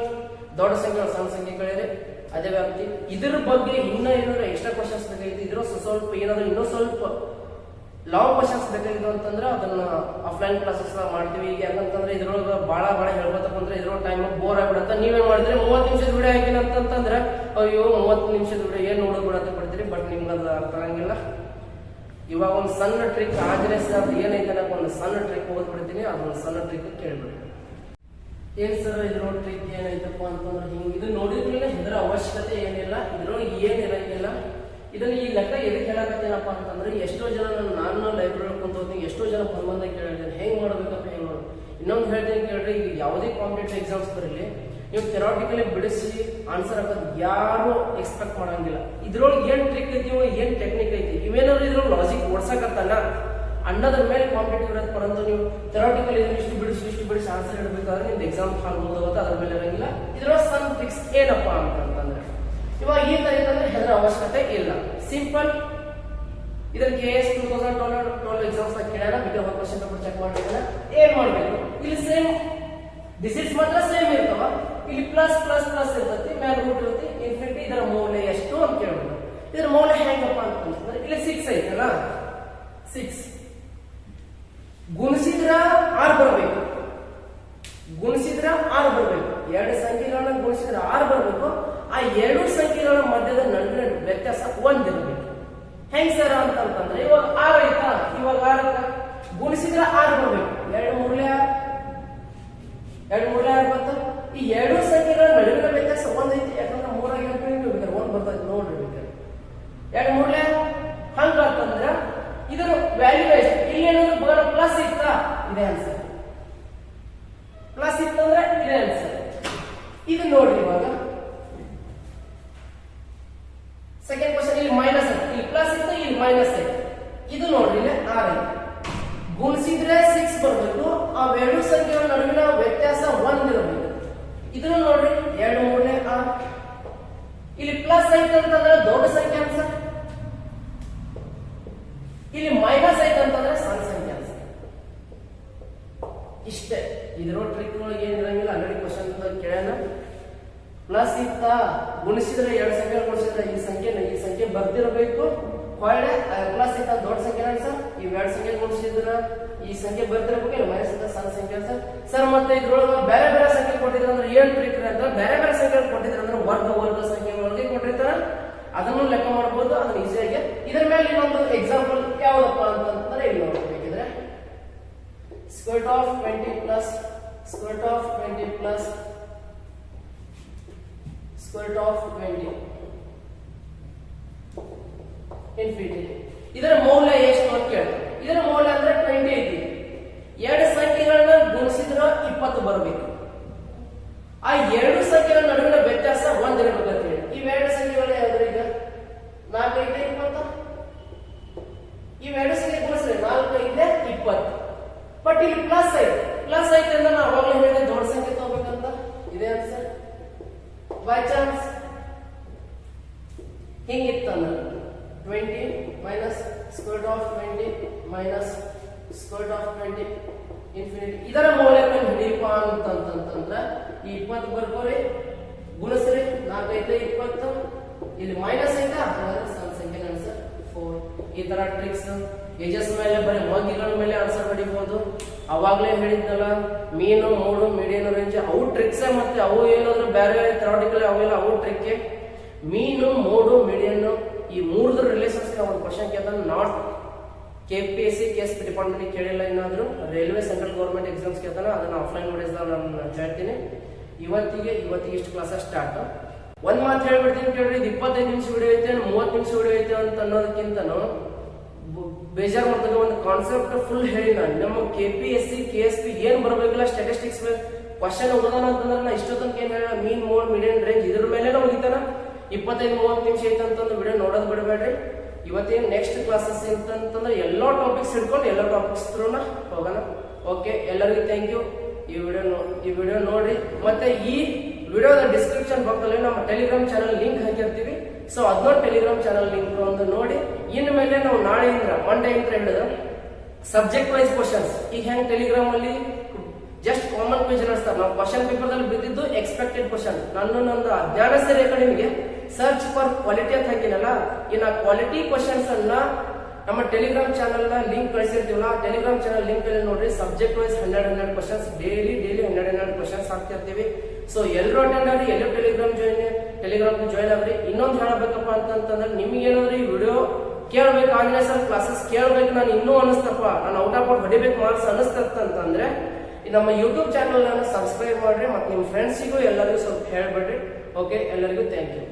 ದೊಡ್ಡ ಸಂಖ್ಯೆ ಸಣ್ಣ ಸಂಖ್ಯೆಗಳಿದೆ ಅದೇ ವ್ಯಾಪ್ತಿ. ಇದ್ರ ಬಗ್ಗೆ ಏನಾದ್ರು ಎಕ್ಸ್ಟ್ರಾ ಕ್ವಶನ್ಸ್ ಬೇಕಾಗಿತ್ತು, ಇದ್ರ ಸ್ವಲ್ಪ ಏನಾದ್ರು ಇನ್ನೂ ಸ್ವಲ್ಪ ಲಾಂಗ್ ಕ್ವಶನ್ಸ್ ಬೇಕಾಗಿತ್ತು ಅಂತಂದ್ರೆ ಅದನ್ನ ಆಫ್ಲೈನ್ ಕ್ಲಾಸಸ್ ಮಾಡ್ತೀವಿ. ಈಗ ಯಾಕಂತಂದ್ರೆ ಇದ್ರೊಳಗೆ ಬಹಳ ಹೇಳ್ಬೋದಪ್ಪ ಅಂದ್ರೆ ಇದ್ರೊಳಗೆ ಟೈಮ್ ಬೋರ್ ಆಗ್ಬಿಡುತ್ತೆ. ನೀವೇನ್ ಮಾಡಿದ್ರೆ 30 ನಿಮಿಷದ ವಿಡಿಯೋ ಹಾಕಿನ ಅಂತಂದ್ರೆ ಅಯ್ಯೋ 30 ನಿಮಿಷದ ವಿಡಿಯೋ ಏನ್ ನೋಡೋದು ಬಿಡತ್ತೆ ಪಡ್ತೀರಿ, ಬಟ್ ನಿಮ್ಗೆ ಅದು ಅರ್ಥ ಆಗಂಗಿಲ್ಲ. ಇವಾಗ ಒಂದು ಸಣ್ಣ ಟ್ರಿಕ್ ಆಂಜನೇಯ ಸರ್ ಏನೈತೆ ಅನ್ನೋ ಒಂದು ಸಣ್ಣ ಟ್ರಿಕ್ ಓದ್ಬಿಡ್ತೀನಿ, ಅದೊಂದು ಸಣ್ಣ ಟ್ರಿಕ್ ಕೇಳ್ಬಿಡಿ. ಏನ್ ಸರ್ ಇದ್ರೊಳಗೆ ಟ್ರಿಕ್ ಏನೈತಪ್ಪ ಅಂತಂದ್ರೆ ಹಿಂಗೆ ಇದು ನೋಡಿದ್ಮೇಲೆ ಇದ್ರ ಅವಶ್ಯಕತೆ ಏನಿಲ್ಲ, ಇದ್ರೊಳಗೆ ಏನಿರಂಗಿಲ್ಲ. ಇದನ್ನ ಈ ಲೆಕ್ಕ ಎದಕ್ಕೆ ಹೇಳಕತ್ತೇನಪ್ಪ ಅಂತಂದ್ರೆ ಎಷ್ಟೋ ಜನ ನಾನು ಲೈಬ್ರರಿ ಕುಂತ ಹೋಗ್ತೀನಿ, ಎಷ್ಟೋ ಜನ ಬಂದ ಕೇಳಿದ್ದೇನೆ ಹೆಂಗ್ ಮಾಡ್ಬೇಕಪ್ಪ ಹೆಂಗ್ ಮಾಡೋದು. ಇನ್ನೊಂದು ಹೇಳ್ತೀನಿ ಕೇಳ್ರಿ, ಈಗ ಯಾವುದೇ ಕಾಂಪಿಟೇಟಿವ್ ಎಕ್ಸಾಮ್ಸ್ ಬರಲಿ ನೀವು ಥೆರಾಟಿಕಲಿ ಬಿಡಿಸಿ ಆನ್ಸರ್ ಹಾಕೋದು ಯಾರು ಎಕ್ಸ್ಪೆಕ್ಟ್ ಮಾಡಂಗಿಲ್ಲ. ಇದ್ರೊಳಗೆ ಏನ್ ಟ್ರಿಕ್ ಐತಿ ಏನ್ ಟೆಕ್ನಿಕ್ ಐತಿ ಇವೇನಾದ್ರು ಇದ್ರೊಳಗೆ ಲಾಜಿಕ್ ಓಡ್ಸಕತ್ತಾನ ಅನ್ನೋದ್ರ ಮೇಲೆ ಕಾಂಪಿಟೇಟಿವ್ ಇರೋದು. ಪರಂತು ನೀವು ಥೆರಾಟಿಕಲಿ ಇಷ್ಟು ಬಿಡಿಸಿ ಆನ್ಸರ್ ಇಡಬೇಕಾದ್ರೆ ನಿಮ್ದು ಎಕ್ಸಾಮ್ ಹಾಲ್ ಓದೋಗುತ್ತೆ, ಅದ್ರ ಮೇಲೆ ಇರಂಗಿಲ್ಲ. ಇದ್ರೊಳಗೆ ಸಣ್ಣ ಟ್ರಿಕ್ಸ್ ಏನಪ್ಪಾ ಅಂತಂದ್ರೆ ಇವಾಗ ಈ ತರ ಇತ್ತಂದ್ರೆ ಹೆದರ ಅವಶ್ಯಕತೆ ಇಲ್ಲ, ಸಿಂಪಲ್. ಇದನ್ನ KS 2012 ಎಕ್ಸಾಮ್ಸ್ ಕೇಳ್ಯಾರ, ಬಿಕಾಸ್ ಕ್ವಶನ್ ಪೇಪರ್ ಚೆಕ್ ಮಾಡಿದ್ರೆ ಏನ್ ಮಾಡ್ಬೇಕು, ಇಲ್ಲಿ ಸೇಮ್ ಡಿಜಿಟ್ಸ್ ಮಾತ್ರ ಸೇಮ್ ಇರ್ತಾವ, ಇಲ್ಲಿ ಪ್ಲಸ್ ಪ್ಲಸ್ ಪ್ಲಸ್ ಇರ್ತೈತಿ, ಮೇಲೆ ರೂಟ್ ಇರುತ್ತೆ, ಇನ್ಫಿನಿಟಿ. ಇದರ ಮೌಲ್ಯ ಎಷ್ಟು ಅಂತ ಕೇಳ್ಬೋದು. ಇದರ ಮೌಲ್ಯ ಹೆಂಗಪ್ಪ ಅಂತಂದ್ರೆ ಇಲ್ಲಿ 6 ಐತಲ್ಲ, 6 ಗುಣಿಸಿದ್ರ 6 ಬರಬೇಕು, ಗುಣಿಸಿದ್ರ 6 ಬರಬೇಕು. ಎರಡು ಸಂಖ್ಯೆಗಳನ್ನ ಗುಣಿಸಿದ್ರೆ 6 ಬರಬೇಕು. ಆ ಎರಡು ಸಂಖ್ಯೆಗಳ ಮಧ್ಯದ ನಡುವಿನ ವ್ಯತ್ಯಾಸ 1 ಇರಬೇಕು. ಹೆಂಗ್ ಸರ್ ಅಂತಂದ್ರೆ ಇವಾಗ 6 ಐತಾ, ಇವಾಗ 6 ಗುಣಿಸಿದ್ರೆ 6 ಬರಬೇಕು. 2 ಮೂರ್ಲೆ 6 ಬಂತು. ಈ ಎರಡು ಸಂಖ್ಯೆಗಳ ನಡುವಿನ ವ್ಯತ್ಯಾಸ 1 ಐತಿ, ಯಾಕಂದ್ರೆ 3 ಬೇಕಾದ್ರೆ 1 ಬರ್ತೈತಿ ನೋಡ್ರಿ. ಬೇಕಾದ್ರೆ 2 ಮೂರ್ಲೆ ಹಂಗಂತಂದ್ರ ಇದರ ವ್ಯಾಲ್ಯೂ ಎಷ್ಟು, ಇಲ್ಲಿ ಏನಾದ್ರು ಬರ ಪ್ಲಸ್ ಇತ್ತಾ, ಇದೇ ಆನ್ಸರ್. ಪ್ಲಸ್ ಇತ್ತಂದ್ರೆ ಇದೇ ಆನ್ಸರ್. ಇದು ನೋಡ್ರಿ ಇವಾಗ ಸೆಕೆಂಡ್ ಕ್ವಶನ್, ಇಲ್ಲಿ ಮೈನಸ್ ಐತಿ, ಇಲ್ಲಿ ಪ್ಲಸ್ ಇತ್ತು, ಇಲ್ಲಿ ಮೈನಸ್ ಐತಿ. ಇದು ನೋಡ್ರಿ ಇಲ್ಲಿ 6 ಐತಿ, ಗುಣಿಸಿದ್ರೆ 6 ಬರಬೇಕು. ಆ ಎರಡು ಸಂಖ್ಯೆಗಳ ನಡುವಿನ ವ್ಯತ್ಯಾಸ 1 ಇರಬೇಕು. ಇದನ್ನು ನೋಡ್ರಿ 2 ಮೂರನೇ 6. ಇಲ್ಲಿ ಪ್ಲಸ್ ಐತೆ ಅಂತಂದ್ರೆ ದೊಡ್ಡ ಸಂಖ್ಯೆ ಆನ್ಸರ್, ಇಲ್ಲಿ ಮೈನಸ್ ಐತೆ ಅಂತಂದ್ರೆ ಸಣ್ಣ ಸಂಖ್ಯೆ ಆನ್ಸರ್. ಇಷ್ಟೇ ಇದ್ರ ಟ್ರಿಕ್ ಒಳಗೆ ಏನಿರಂಗಿಲ್ಲ. ಆಲ್ರೆಡಿ ಕ್ವಶನ್ ಕೇಳ್ಯಾನ. ಪ್ಲಸ್ ಇತ್ತ ಗುಣಿಸಿದ್ರೆ 2 ಸಂಖ್ಯೆ ಗುಣಿಸಿದ್ರೆ ಈ ಸಂಖ್ಯೆ ಬರ್ದಿರಬೇಕು. ಹೊಳ್ಳೆ ಪ್ಲಸ್ ಇತ್ತ ದೊಡ್ಡ ಸಂಖ್ಯೆ ಆನ್ಸರ್, ಈ 2 ಸಂಖ್ಯೆ ಗುಣಿಸಿದ್ರ ಈ ಸಂಖ್ಯೆ ಬರ್ದಿರಬೇಕು, ಇಲ್ಲ ಮೈನಸ್ ಇತ್ತ ಸಣ್ಣ ಸಂಖ್ಯೆ ಆನ್ಸರ್. ಸರ್ ಮತ್ತೆ ಇದ್ರೊಳಗೆ ಬೇರೆ ಬೇರೆ ಸಂಖ್ಯೆ ಕೊಟ್ಟಿದ್ರೆ ಅಂದ್ರೆ ಏನ್ ಟ್ರಿಕ್ ಅಂತ, ಬೇರೆ ಬೇರೆ ಸಂಖ್ಯೆ ಕೊಟ್ಟಿದ್ರೆ ಅಂದ್ರೆ ವರ್ಗ ಸಂಖ್ಯೆಗಳಿಗೆ ಕೊಟ್ಟಿರ್ತಾರ, ಅದನ್ನು ಲೆಕ್ಕ ಮಾಡಬಹುದು, ಅದನ್ನ ಈಸಿಯಾಗಿ. ಇದರ ಮೇಲೆ ಇನ್ನೊಂದು ಎಕ್ಸಾಂಪಲ್ ಯಾವ್ದಪ್ಪ ಅಂತಂದ್ರೆ ಇಲ್ಲಿ ನೋಡ್ಬೇಕಿದ್ರೆ square of 20 plus square of 20 plus square of 20 infinity. ಇದರ ಮೌಲ್ಯ ಎಷ್ಟು ಅಂತ ಕೇಳ್ತಾರೆ. ಇದರ ಮೌಲ್ಯ ಅಂದ್ರೆ 20 ಐತಿ. ಎರಡು ಸಂಖ್ಯೆಗಳನ್ನ ಗುಣಿಸಿದ್ರ 20 ಬರಬೇಕು. ಆ ಎರಡು ಸಂಖ್ಯೆಗಳ ನಡುವಿನ ವ್ಯತ್ಯಾಸ 1 ಇರಬೇಕು ಅಂತ ಹೇಳಿ. ಇವೆರಡು ಸಂಖ್ಯೆಗಳು ಯಾವ್ದು, ಈಗ 4 5 20. ಇವೆರಡು ಸಂಖ್ಯೆ ಗುಣಿಸಿದ್ರೆ 4 5 20. ಬಟ್ ಇಲ್ಲಿ ಪ್ಲಸ್ ಐತೆ ಅಂದ್ರೆ ನಾವು ಅವಾಗಲೇ ಹೇಳಿದ್ರೆ ದೊಡ್ಡ ಸಂಖ್ಯೆ ತಗೋಬೇಕಂತ, ಇದೇ ಆನ್ಸರ್. ಬೈ ಚಾನ್ಸ್ ಹಿಂಗಿತ್ತಂದ್ರೆ 20 minus square of 20 minus square of 20 infinity. ಇದರ ಮೌಲ್ಯ ಹಿಡಿಯಪ್ಪ ಅಂತಂದ್ರೆ ಈ 20 ಬರ್ಕೋರಿ, ಗುಣಿಸ್ರಿ 4 5 20. ಇಲ್ಲಿ ಮೈನಸ್ ಐತಾ, ಸಣ್ಣ ಸಂಖ್ಯೆ ಆನ್ಸರ್ 4. ಈ ತರ ಟ್ರಿಕ್ಸ್ ಏಜಸ್ ಮೇಲೆ ಬರೀ ಮಗ್ಗಿಗಳ ಮೇಲೆ ಆನ್ಸರ್ ಹೊಡಿಬಹುದು. ಅವಾಗ್ಲೇ ಹೇಳಿದ್ನಲ್ಲ ಮೀನು ಮೂಡು ಮೀಡಿಯನ್ ರೇಂಜ್, ಅವು ಟ್ರಿಕ್ಸ್. ಮತ್ತೆ ಅವು ಏನಾದ್ರು ಬೇರೆ ಥಿಯರಾಟಿಕಲ್ ಅವೆಲ್ಲ ಅವು ಟ್ರಿಕ್. ಮೀನು ಮೋಡು ಮೀಡಿಯನ್ ಈ ಮೂರದ್ರ ರಿಲೇಷನ್ಸ್ ಒಂದು ಕ್ವಶನ್ ಕೇಳ್ತಾನೆ. ನಾಟ್ KPSC KSP ಡಿಪಾರ್ಟ್ಮೆಂಟ್ ಕೇಳಿಲ್ಲ, ಏನಾದ್ರು ರೈಲ್ವೆ ಸೆಂಟ್ರಲ್ ಗೌರ್ಮೆಂಟ್ ಎಕ್ಸಾಮ್ಸ್ ಕೇಳ್ತಾನೆ. ಅದನ್ನ ಆಫ್ಲೈನ್ ನೋಡಿಸ್ದಾಗ ನಾನು ಹೇಳ್ತೀನಿ. ಇವತ್ತಿಗೆ ಇಷ್ಟು ಕ್ಲಾಸ್ ಸ್ಟಾರ್ಟ್. ಒಂದ್ ಮಾತು ಹೇಳ್ಬಿಡ್ತೀನಿ ಕೇಳ್ರಿ, ಇದು 25 ನಿಮಿಷ ವಿಡಿಯೋ ಐತೆ 30 ನಿಮಿಷ ವಿಡಿಯೋ ಐತೆ ಅಂತ ಅನ್ನೋದಕ್ಕಿಂತನೂ ಬೇಜಾರು ಮಾಡ್ತಾರೆ. ಒಂದು ಕಾನ್ಸೆಪ್ಟ್ ಫುಲ್ ಹೇಳಿ ನಾನು ನಮ್ಮ KPSC KSP ಏನ್ ಬರಬೇಕಿಲ್ಲ ಸ್ಟಾಟಿಸ್ಟಿಕ್ಸ್ ಕ್ವಶನ್ ಓದೋಣ ಅಂತಂದ್ರೆ ನಾ ಇಷ್ಟೊತ್ತನಕ ಏನ್ ಹೇಳ ಮೀನ್ ಮೋಡ್ ಮೀಡಿಯನ್ ರೇಂಜ್ ಇದ್ರ ಮೇಲೆ ಹೋಗಿತಾನ. 25-30 ನಿಮಿಷ ಐತಂತಂದ್ರೆ ವಿಡಿಯೋ ನೋಡೋದು ಬಿಡಬೇಡ್ರಿ. ಇವತ್ತೇನು ನೆಕ್ಸ್ಟ್ ಕ್ಲಾಸಸ್ ಅಂತಂದ್ರೆ ಎಲ್ಲಾ ಟಾಪಿಕ್ಸ್ ಹಿಡ್ಕೊಂಡು ಎಲ್ಲ ಟಾಪಿಕ್ಸ್ ಥ್ರೂನ ಹೋಗೋಣ. ಓಕೆ, ಎಲ್ಲರಿಗೂ ಥ್ಯಾಂಕ್ ಯು. ಈ ವಿಡಿಯೋ ನೋಡಿ ಮತ್ತೆ ಈ ವಿಡಿಯೋದ ಡಿಸ್ಕ್ರಿಪ್ಷನ್ ಬಾಕ್ಸ್ ಅಲ್ಲಿ ನಮ್ಮ ಟೆಲಿಗ್ರಾಮ್ ಚಾನಲ್ ಲಿಂಕ್ ಹಾಕಿರ್ತೀವಿ. ಸೊ ಅದನ್ನೊಂದು ಟೆಲಿಗ್ರಾಮ್ ಚಾನಲ್ ಲಿಂಕ್ ಒಂದು ನೋಡಿ. ಇನ್ನು ಮೇಲೆ ನಾವು ನಾಳೆಯಿಂದ ಮಂಡೆಯಿಂದ ಹಿಡಿದು ಸಬ್ಜೆಕ್ಟ್ ವೈಸ್ ಕ್ವಶನ್ಸ್, ಈಗ ಹೆಂಗ್ ಟೆಲಿಗ್ರಾಮ್ ಅಲ್ಲಿ ಜಸ್ಟ್ ಕಾಮನ್ ಕ್ವಿಜ್ ನಡೆಸ್ತಾರೆ, ನಾವು ಕ್ವಶನ್ ಪೇಪರ್ ದಲ್ಲಿ ಬಿದ್ದಿದ್ದು ಎಕ್ಸ್ಪೆಕ್ಟೆಡ್ ಕ್ವಶನ್. ನಂದು ಅಜ್ಞಾನ ಸರಿ ಅಕಾಡೆಮಿಗೆ ಸರ್ಚ್ ಫಾರ್ ಕ್ವಾಲಿಟಿ ಅಂತ ಹಾಕಿನಲ್ಲ, ಇನ್ನು ಕ್ವಾಲಿಟಿ ಕ್ವಶನ್ಸ್ ಅನ್ನ ನಮ್ಮ ಟೆಲಿಗ್ರಾಮ್ ಚಾನಲ್ ನ ಲಿಂಕ್ ಕಳಿಸಿರ್ತೀವಲ್ಲ, ಟೆಲಿಗ್ರಾಮ್ ಚಾನಲ್ ಲಿಂಕ್ ಅಲ್ಲಿ ನೋಡ್ರಿ subject wise 100 questions daily 100 questions ಹಾಕ್ತಿರ್ತೀವಿ. ಸೊ ಎಲ್ಲರೂ ಅಟೆಂಡ್ ಆಗ್ರಿ, ಎಲ್ಲರೂ ಟೆಲಿಗ್ರಾಮ್ ಜಾಯ್ನ್ ಆಗ್ರಿ. ಇನ್ನೊಂದು ಹೇಳಬೇಕಪ್ಪ ಅಂತಂದ್ರೆ ನಿಮ್ಗೆ ಏನಾದ್ರು ಈ ವಿಡಿಯೋ ಕೇಳ್ಬೇಕು, ಆಂಜನೇಯ ಸರ್ ಕ್ಲಾಸಸ್ ಕೇಳ್ಬೇಕು, ನಾನು ಇನ್ನೂ ಅನಿಸ್ತಪ್ಪ, ನಾನು ಔಟ್ ಆಫ್ ಹೊಡಿಬೇಕು ಮಾರ್ಕ್ಸ್ ಅನಿಸ್ತಂತಂದ್ರೆ ನಮ್ಮ ಯೂಟ್ಯೂಬ್ ಚಾನಲ್ ಅನ್ನು ಸಬ್ಸ್ಕ್ರೈಬ್ ಮಾಡ್ರಿ, ಮತ್ತೆ ನಿಮ್ಮ ಫ್ರೆಂಡ್ಸಿಗೂ ಎಲ್ಲರಿಗೂ ಸ್ವಲ್ಪ ಹೇಳ್ಬೇಡ್ರಿ. ಓಕೆ, ಎಲ್ಲರಿಗೂ ಥ್ಯಾಂಕ್ ಯು.